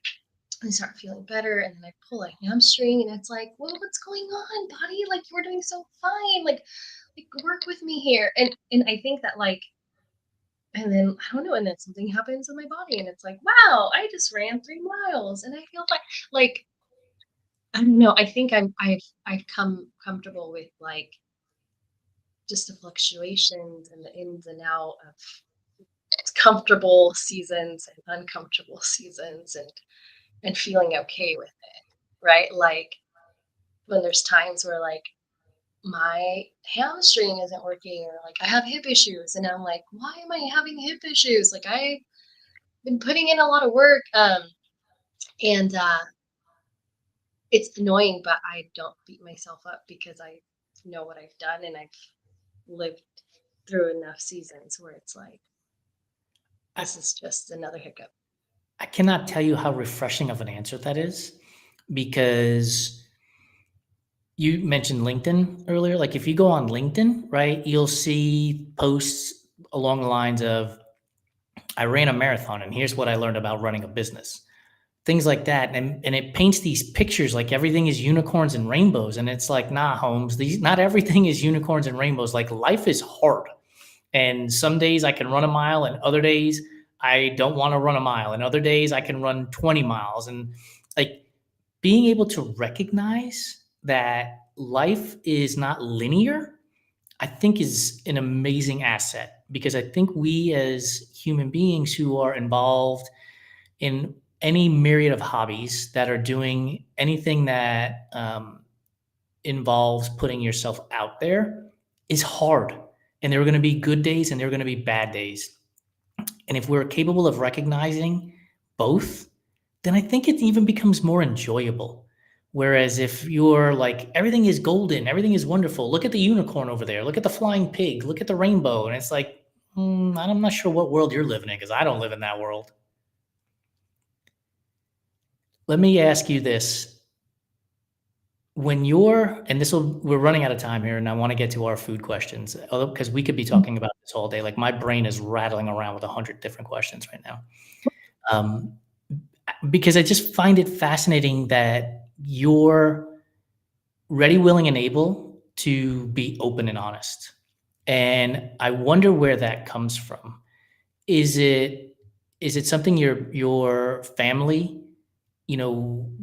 I start feeling better, and then I pull a hamstring, and it's like, well, what's going on, body? Like you're doing so fine. Like work with me here. And I think that like, and then I don't know, and then something happens in my body, and it's like, wow, I just ran 3 miles, and I feel like I don't know. I think I've come comfortable with like just the fluctuations and the ins and out of comfortable seasons and uncomfortable seasons, and feeling okay with it, right? Like when there's times where like my hamstring isn't working, or like I have hip issues, and I'm like, why am I having hip issues? Like I've been putting in a lot of work, and it's annoying, but I don't beat myself up because I know what I've done, and I've lived through enough seasons where it's like I, this is just another hiccup. I cannot tell you how refreshing of an answer that is, because you mentioned LinkedIn earlier. Like if you go on LinkedIn, right, you'll see posts along the lines of, I ran a marathon and here's what I learned about running a business. things like that. And it paints these pictures like everything is unicorns and rainbows. And it's like, nah, Holmes, not everything is unicorns and rainbows. Like life is hard. And some days I can run a mile, and other days I don't want to run a mile. And other days I can run 20 miles. And like being able to recognize that life is not linear, I think is an amazing asset, because I think we as human beings who are involved in any myriad of hobbies that are doing anything that involves putting yourself out there is hard. And there are going to be good days and there are going to be bad days. And if we're capable of recognizing both, then I think it even becomes more enjoyable. Whereas if you're like, everything is golden, everything is wonderful, look at the unicorn over there, look at the flying pig, look at the rainbow. And it's like, I'm not sure what world you're living in, because I don't live in that world. Let me ask you this. When you're, and we're running out of time here, and I want to get to our food questions, because we could be talking about this all day. Like my brain is rattling around with 100 different questions right now. Because I just find it fascinating that you're ready, willing, and able to be open and honest. And I wonder where that comes from. Is it something your family,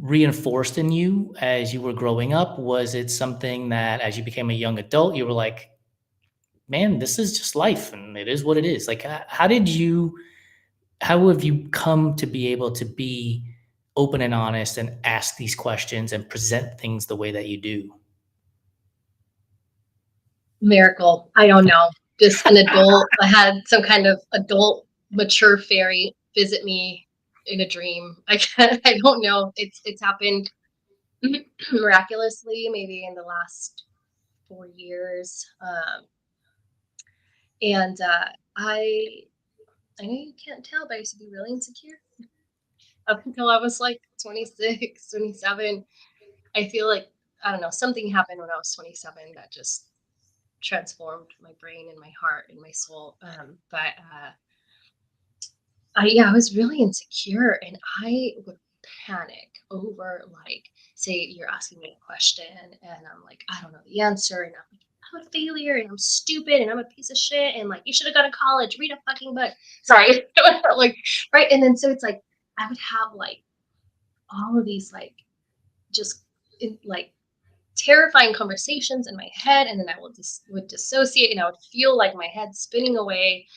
reinforced in you as you were growing up? Was it something that as you became a young adult, you were like, man, this is just life and it is what it is? Like, how have you come to be able to be open and honest and ask these questions and present things the way that you do? Miracle. I don't know. Just an adult. I had some kind of adult, mature fairy visit me in a dream. I don't know. It's happened miraculously, maybe in the last 4 years. I know you can't tell, but I used to be really insecure up until I was like 26, 27. I feel like, I don't know, something happened when I was 27 that just transformed my brain and my heart and my soul. I was really insecure, and I would panic over, like, say you're asking me a question and I'm like, I don't know the answer, and I'm a failure and I'm stupid and I'm a piece of shit and like you should have gone to college, read a fucking book. Sorry. Like, right. And then so it's like I would have like all of these like just like terrifying conversations in my head, and then I would dissociate and I would feel like my head spinning away.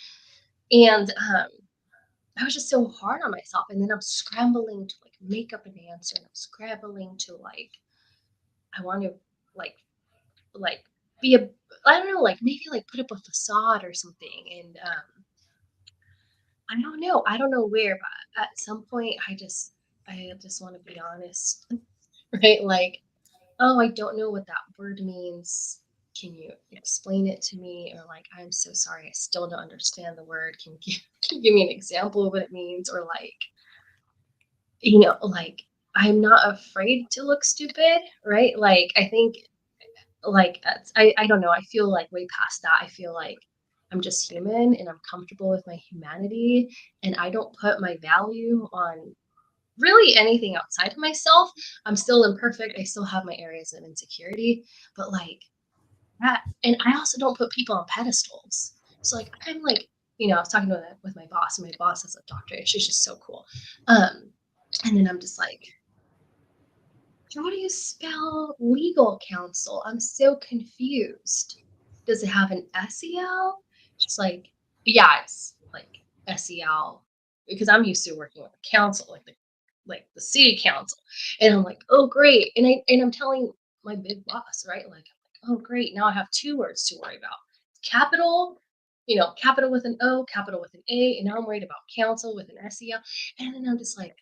And I was just so hard on myself. And then I'm scrambling to like make up an answer, and I'm scrambling to like I want to like be a, I don't know, like maybe like put up a facade or something. And I don't know where, but at some point I just want to be honest. Right? Like, oh, I don't know what that word means. Can you explain it to me? Or like, I'm so sorry, I still don't understand the word. Can you give me an example of what it means? Or like, like I'm not afraid to look stupid, right? Like, I think like I don't know. I feel like way past that. I feel like I'm just human and I'm comfortable with my humanity, and I don't put my value on really anything outside of myself. I'm still imperfect. I still have my areas of insecurity, but like that, and I also don't put people on pedestals. So like I'm like, I was talking with my boss, and my boss is a doctor. She's just so cool. And then I'm just like, how do you spell legal counsel? I'm so confused. Does it have an SEL? She's like, yeah, it's like SEL, because I'm used to working with the council, like the city council. And I'm like, oh great. And I'm telling my big boss, right? Like, oh great. Now I have 2 words to worry about. Capital, capital with an O, capital with an A, and now I'm worried about council with an SEL. And then I'm just like,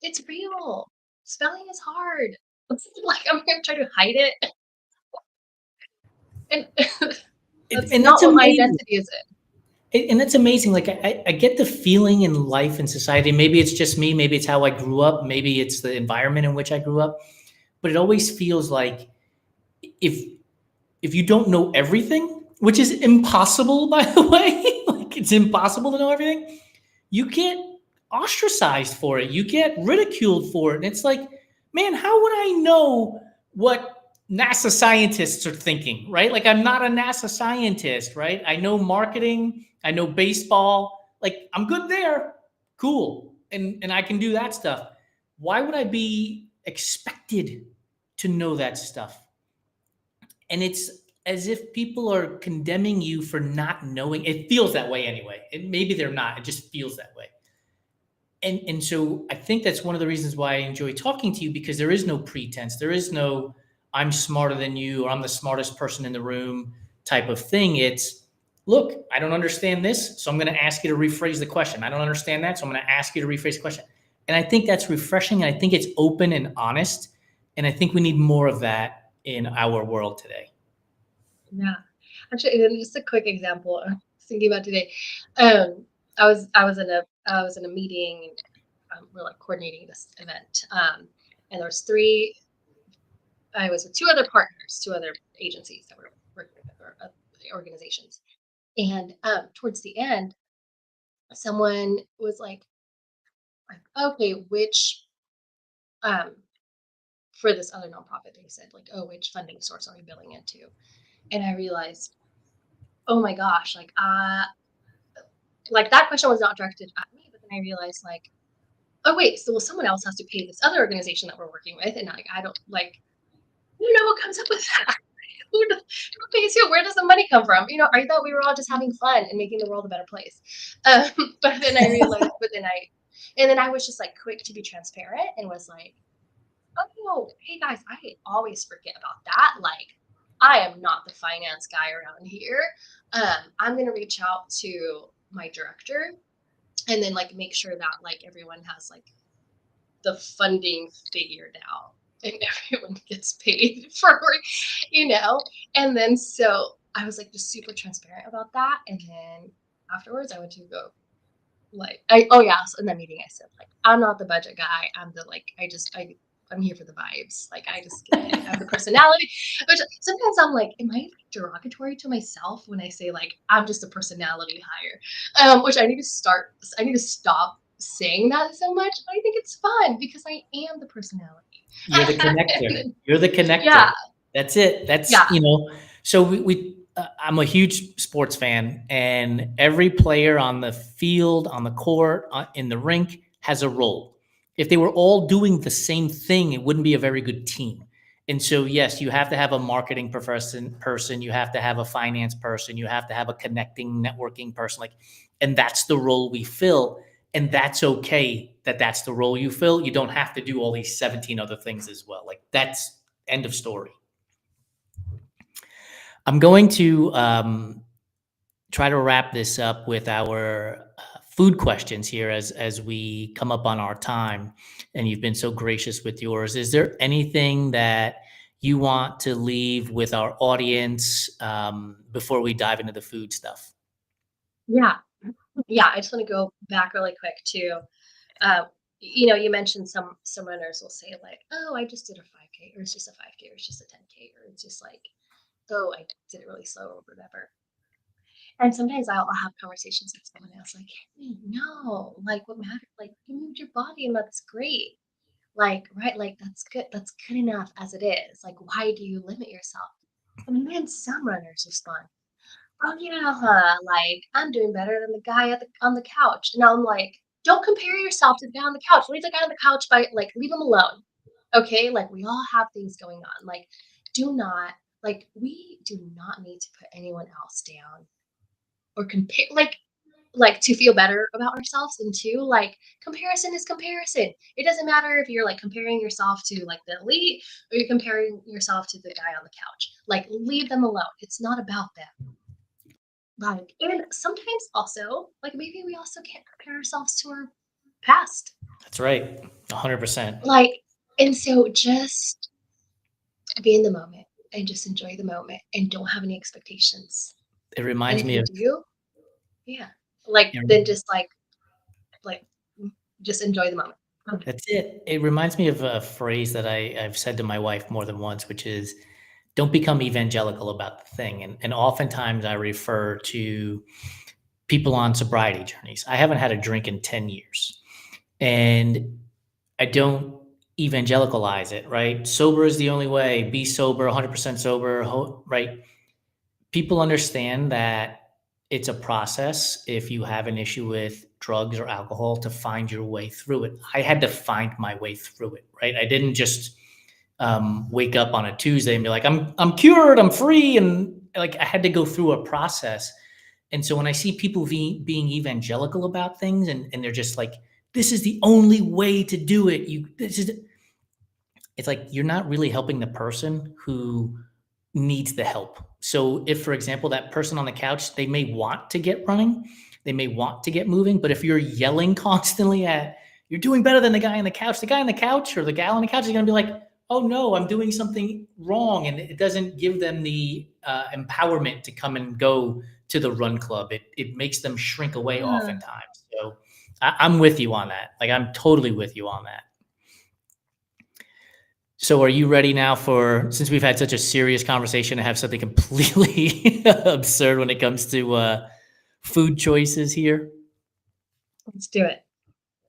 it's real. Spelling is hard. Like I'm gonna try to hide it. And that's And not that's what my amazing. identity is in. And that's amazing. Like I get the feeling in life and society, maybe it's just me, maybe it's how I grew up, maybe it's the environment in which I grew up, but it always feels like if you don't know everything, which is impossible, by the way, like it's impossible to know everything, you can't ostracized for it. You get ridiculed for it. And it's like, man, how would I know what NASA scientists are thinking, right? Like, I'm not a NASA scientist, right? I know marketing, I know baseball, like I'm good there. Cool. And I can do that stuff. Why would I be expected to know that stuff? And it's as if people are condemning you for not knowing. It feels that way anyway. Maybe they're not. It just feels that way. And so I think that's one of the reasons why I enjoy talking to you, because there is no pretense. There is no I'm smarter than you or I'm the smartest person in the room type of thing. It's, look, I don't understand this, so I'm going to ask you to rephrase the question. I don't understand that, so I'm going to ask you to rephrase the question. And I think that's refreshing, and I think it's open and honest, and I think we need more of that in our world today. Yeah. Actually, and just a quick example I was thinking about today. I was in a meeting. We're like coordinating this event, and there's three. I was with two other partners, two other agencies that were working with, or organizations. And towards the end, someone was like, okay, which um, for this other nonprofit, they said like, oh, which funding source are we billing into? And I realized, oh my gosh, like that question was not directed at me, but then I realized like, oh wait, so well, someone else has to pay this other organization that we're working with, and like I don't like, what comes up with that? Who pays you? Where does the money come from? I thought we were all just having fun and making the world a better place. But then I realized, and then I was just like quick to be transparent and was like, oh, hey guys, I always forget about that. Like, I am not the finance guy around here. I'm gonna reach out to my director and then like make sure that like everyone has like the funding figured out and everyone gets paid for and then so I was like just super transparent about that, and then afterwards I went to go like so in that meeting I said like I'm not the budget guy, I'm the like I'm here for the vibes, like I just get it. I have the personality, which sometimes I'm like, am I derogatory to myself when I say like I'm just a personality hire, which I need to stop saying that so much. But I think it's fun because I am the personality. You're the connector. You're the connector. Yeah. That's it. That's, Yeah. So I'm a huge sports fan, and every player on the field, on the court, in the rink has a role. If they were all doing the same thing, it wouldn't be a very good team. And so, yes, you have to have a marketing person, you have to have a finance person, you have to have a connecting, networking person, and that's the role we fill. And that's okay that's the role you fill. You don't have to do all these 17 other things as well. Like, that's end of story. I'm going to try to wrap this up with our food questions here as we come up on our time, and you've been so gracious with yours. Is there anything that you want to leave with our audience before we dive into the food stuff? Yeah. I just want to go back really quick to, you mentioned some runners will say like, oh, I just did a 5K, or it's just a 5K, or it's just a 10K, or it's just like, oh, I did it really slow or whatever. And sometimes I'll have conversations with someone else like, hey, no, like what matters, like you moved your body and that's great. Like, right, like that's good. That's good enough as it is. Like, why do you limit yourself? And then some runners respond, oh yeah, like I'm doing better than the guy on the couch. And I'm like, don't compare yourself to the guy on the couch. Leave the guy on the couch by like leave him alone. Okay, like we all have things going on. Like, we do not need to put anyone else down or compare like to feel better about ourselves. And two, like comparison is comparison. It doesn't matter if you're like comparing yourself to like the elite or you're comparing yourself to the guy on the couch. Like leave them alone. It's not about them. Like, and sometimes also, like maybe we also can't compare ourselves to our past. That's right. 100%. Like, and so just be in the moment and just enjoy the moment and don't have any expectations. It reminds me of then just like just enjoy the moment. That's it. It reminds me of a phrase that I've said to my wife more than once, which is, don't become evangelical about the thing. And oftentimes I refer to people on sobriety journeys. I haven't had a drink in 10 years. and I don't evangelicalize it, right? Sober is the only way. Be sober, 100% sober, right? People understand that it's a process if you have an issue with drugs or alcohol to find your way through it. I had to find my way through it, right? I didn't just wake up on a Tuesday and be like, I'm cured, I'm free, and like I had to go through a process. And so when I see people being evangelical about things and they're just like, this is the only way to do it. It's like you're not really helping the person who needs the help. So if, for example, that person on the couch, they may want to get running, they may want to get moving, but if you're yelling constantly at, you're doing better than the guy on the couch or the gal on the couch is going to be like, oh no, I'm doing something wrong. And it doesn't give them the empowerment to come and go to the run club. It makes them shrink away Yeah. oftentimes. So I'm with you on that. Like I'm totally with you on that. So are you ready now for, since we've had such a serious conversation, to have something completely absurd when it comes to food choices here? Let's do it.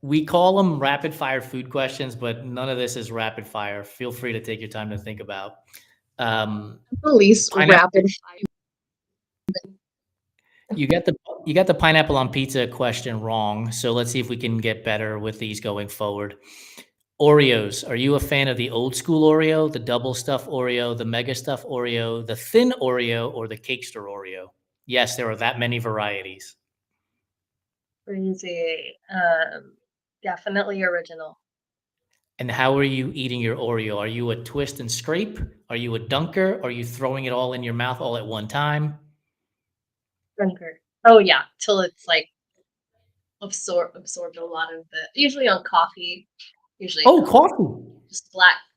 We call them rapid fire food questions, but none of this is rapid fire. Feel free to take your time to think about. The least Pineapple, rapid. you got the pineapple on pizza question wrong. So let's see if we can get better with these going forward. Oreos. Are you a fan of the old school Oreo, the double stuff Oreo, the mega stuff Oreo, the thin Oreo, or the Cakester Oreo? Yes, there are that many varieties. Crazy. Definitely original. And how are you eating your Oreo? Are you a twist and scrape? Are you a dunker? Are you throwing it all in your mouth all at one time? Drinker. Oh yeah, till it's like absorbed a lot of the. Usually on coffee. Usually Oh, coffee. just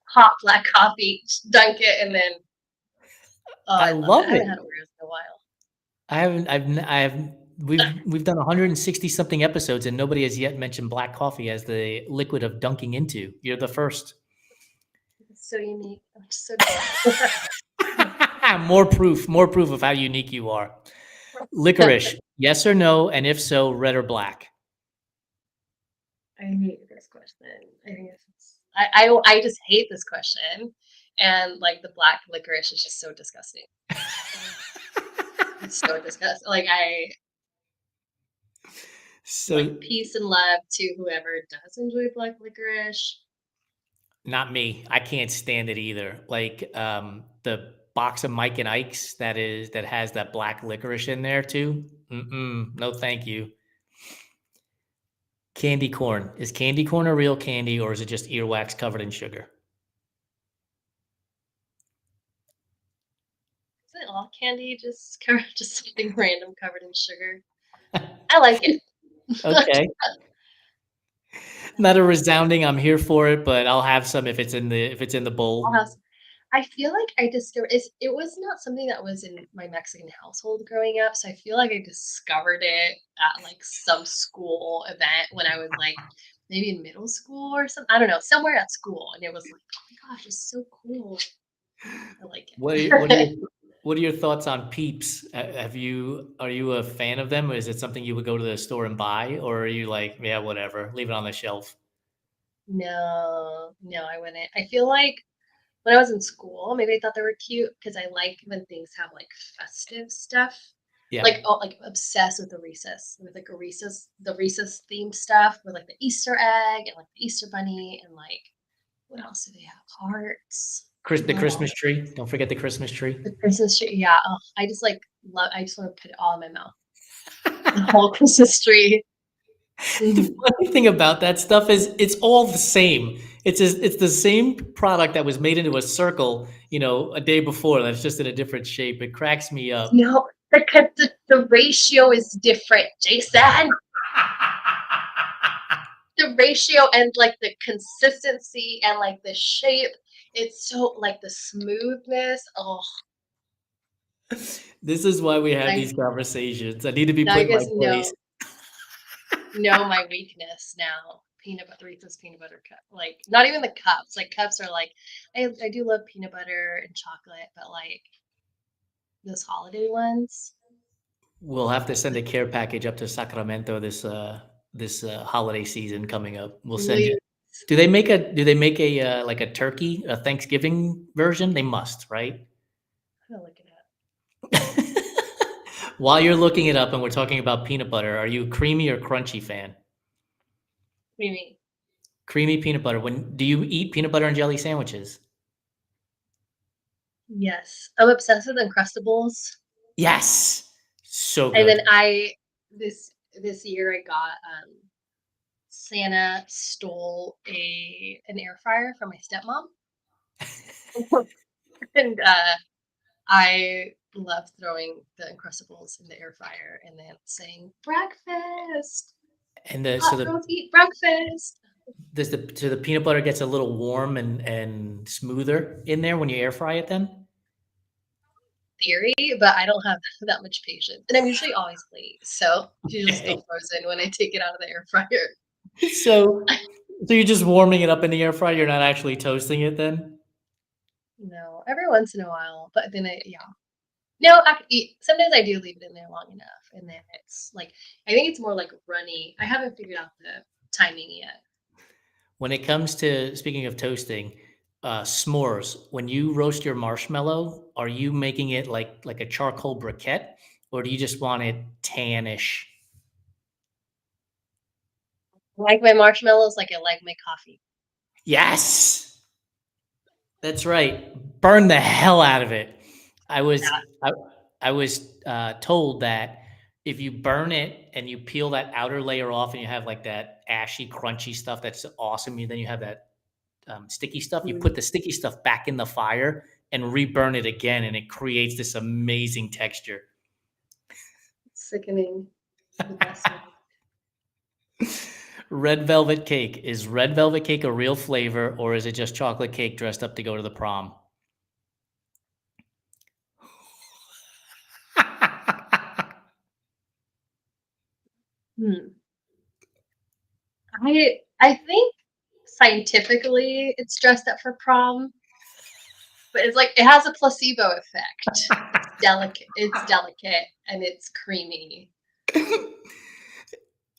hot black coffee. Just dunk it and then. Oh, I I love it. love I it. haven't had Oreos in a while. We've done 160 something episodes and nobody has yet mentioned black coffee as the liquid of dunking into. You're the first. It's so unique. I'm just so. More proof of how unique you are. Licorice, yes or no? And if so, red or black? I hate this question. I think I just hate this question, and like the black licorice is just so disgusting. It's so disgusting. Like So peace and love to whoever does enjoy black licorice. not me. I can't stand it either. Like the box of Mike and Ike's that has that black licorice in there too. No, thank you. Candy corn. Is candy corn a real candy or is it just earwax covered in sugar? Isn't all candy just just something random covered in sugar? I like it. Okay. Not a resounding I'm here for it, but I'll have some if it's in the bowl. I feel like I discovered it was not something that was in my Mexican household growing up, so I feel like I discovered it at, like, some school event when I was, like, maybe in middle school or something. I don't know, somewhere at school, and it was like, "Oh my gosh, it's so cool." I like What are, it. what are your thoughts on Peeps? Are you a fan of them? Or is it something you would go to the store and buy, or are you like, yeah, whatever, leave it on the shelf? No, no, I wouldn't. I feel like when I was in school, maybe I thought they were cute because I like when things have, like, festive stuff. Yeah, Like, oh, like, obsessed with like, the Reese's theme stuff with, like, the Easter egg and, like, the Easter bunny and, like, what else do they have? Hearts. The Oh, Christmas tree. Don't forget the Christmas tree. the Christmas tree, yeah, oh, I just, like, I just wanna put it all in my mouth. The whole Christmas tree. The Mhm. funny thing about that stuff is it's all the same. It's the same product that was made into a circle, a day before. That's just in a different shape. It cracks me up. No, the ratio is different, Jason. The ratio and, like, the consistency and, like, the shape, it's so like, the smoothness, oh, This is why we have I these conversations. I need to be now put you in my guys place. know my weakness now. Reese's peanut butter cup. Like, not even the cups. Like, cups are like I do love peanut butter and chocolate, but, like, those holiday ones, We'll have to send a like care package up to Sacramento this holiday season coming up. We'll send you. Please. Do they make a like a turkey, a Thanksgiving version? They must, right? I'm gonna look it up. While you're looking it up and we're talking about peanut butter, are you a creamy or crunchy fan? What do you mean? Creamy peanut butter. When do you eat peanut butter and jelly sandwiches? Yes. I'm obsessed with Uncrustables. Yes. So And good. then this year I got Santa stole an air fryer from my stepmom. And I love throwing the Uncrustables in the air fryer and then saying breakfast. And Hot girls eat breakfast. so the peanut butter gets a little warm and smoother in there when you air fry it then? Theory, but I don't have that much patience. And I'm usually always late. So it's usually still frozen when I take it out of the air fryer. So you're just warming it up in the air fryer, you're not actually toasting it then? No, every once in a while. But then no, sometimes I do leave it in there long enough. And then it's like, I think it's more like runny. I haven't figured out the timing yet. When it comes to, speaking of toasting, s'mores, when you roast your marshmallow, are you making it like a charcoal briquette, or do you just want it tannish? I like my marshmallows like I like my coffee. Yes, that's right. Burn the hell out of it. I was Yeah. I was told that if you burn it and you peel that outer layer off and you have like that ashy, crunchy stuff, that's awesome. Then you have that sticky stuff. You put the sticky stuff back in the fire and reburn it again, and it creates this amazing texture. It's sickening. The best way. Red velvet cake. Is red velvet cake a real flavor, or is it just chocolate cake dressed up to go to the prom? Hmm. I think scientifically it's dressed up for prom, but it's like it has a placebo effect. It's delicate and it's creamy.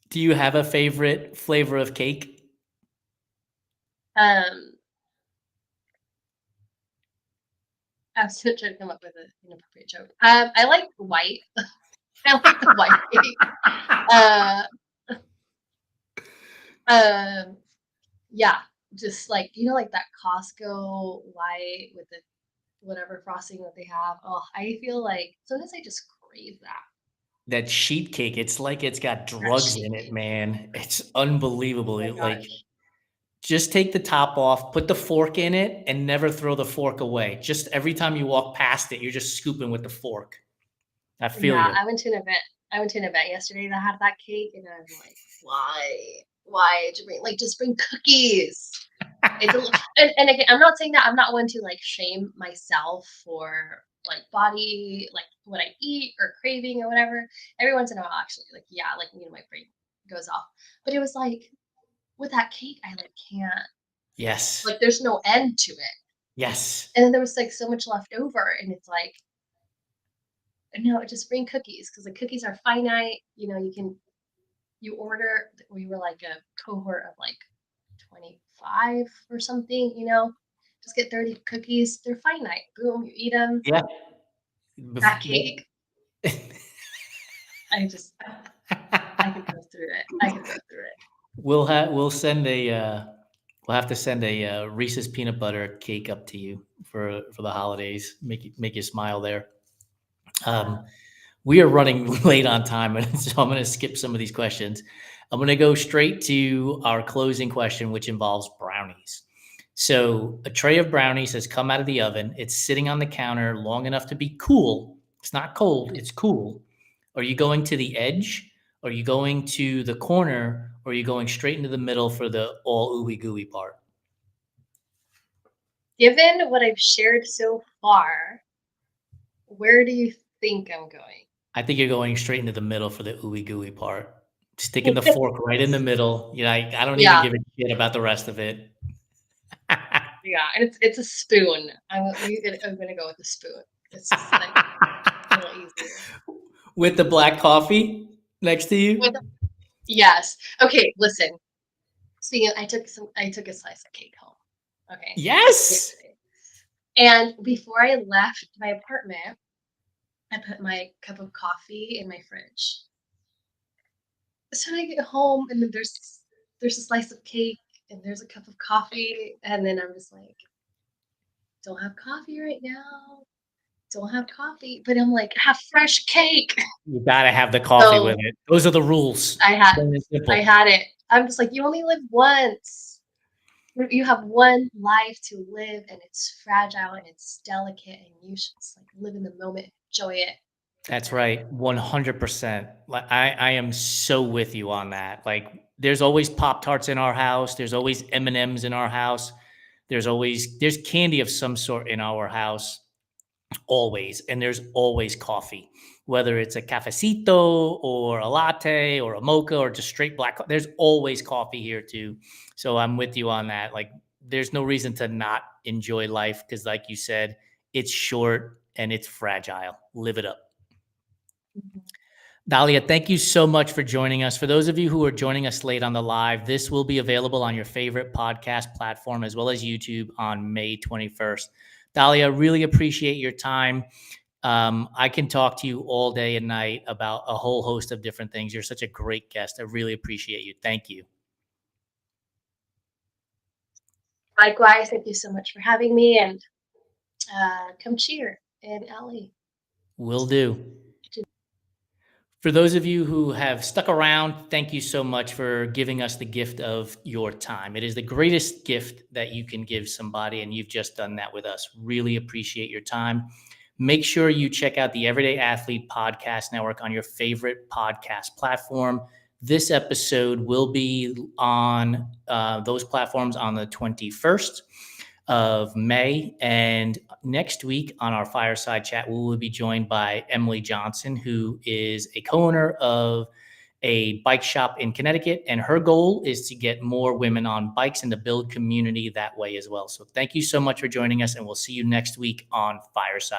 Do you have a favorite flavor of cake? I was trying to come up with an inappropriate joke. I like white. I like the white cake. Yeah, just like like that Costco white with the whatever frosting that they have. Oh, I feel like sometimes I just crave that. That sheet cake, it's like it's got That drugs sheet in it, cake. man. It's unbelievable. Oh my Like, gosh. just take the top off, put the fork in it, and never throw the fork away. Just every time you walk past it, you're just scooping with the fork. I feel Yeah, you. I went to an event. I went to an event yesterday that had that cake, and I was like, why? Why did you bring just bring cookies? It's and again, I'm not saying that I'm not one to like shame myself for like body, like what I eat or craving or whatever. Every once in a while, actually, like yeah, like my brain goes off. But it was like with that cake, I like can't Yes. like there's no end to it. Yes. And then there was like so much left over, and it's like no, just bring cookies because the cookies are finite. You order. We were like a cohort of like 25 or something. Just get 30 cookies. They're finite. Boom, you eat them. Yeah. That cake, I just, I could go through it. I could go through it. We'll send we'll have to send a Reese's peanut butter cake up to you for the holidays. Make you smile there. Um, we are running late on time, and so I'm going to skip some of these questions. I'm going to go straight to our closing question, which involves brownies. So, a tray of brownies has come out of the oven. It's sitting on the counter long enough to be cool. It's not cold, it's cool. Are you going to the edge? Are you going to the corner? Or are you going straight into the middle for the all ooey gooey part? Given what I've shared so far, where do you think I'm going? I think you're going straight into the middle for the ooey gooey part. Sticking the fork right in the middle. I don't even Yeah, give a shit about the rest of it. yeah, and it's a spoon. I'm gonna go with a spoon. It's just like a little easier. With the black coffee next to With you? Yes. Okay, listen. Speaking of, I took a slice of cake home. Okay. Yes. Yesterday. And before I left my apartment, I put my cup of coffee in my fridge. So when I get home and then there's a slice of cake and there's a cup of coffee, and then I'm just like, don't have coffee right now. Don't have coffee. But I'm like, have fresh cake. You gotta have the coffee with So it. Those are the rules. I had Plain and I simple. had it. I'm just like, you only live once. You have one life to live, and it's fragile and it's delicate, and you should just like live in the moment, enjoy it. That's right. 100%. Like I am so with you on that. Like there's always Pop Tarts in our house. There's always M&Ms in our house. There's candy of some sort in our house always, and there's always coffee, whether it's a cafecito or a latte or a mocha or just straight black. There's always coffee here too. So I'm with you on that. Like there's no reason to not enjoy life because, like you said, it's short and it's fragile. Live it up. Mhm. Dalia, thank you so much for joining us. For those of you who are joining us late on the live, this will be available on your favorite podcast platform as well as YouTube on May 21st. Dalia, really appreciate your time. I can talk to you all day and night about a whole host of different things. You're such a great guest. I really appreciate you. Thank you. Likewise, thank you so much for having me, and come cheer in LA. Will do. For those of you who have stuck around, thank you so much for giving us the gift of your time. It is the greatest gift that you can give somebody, and you've just done that with us. Really appreciate your time. Make sure you check out the Everyday Athlete Podcast Network on your favorite podcast platform. This episode will be on those platforms on the 21st of May. And next week on our Fireside Chat, we will be joined by Emily Johnson, who is a co-owner of a bike shop in Connecticut. And her goal is to get more women on bikes and to build community that way as well. So thank you so much for joining us, and we'll see you next week on Fireside.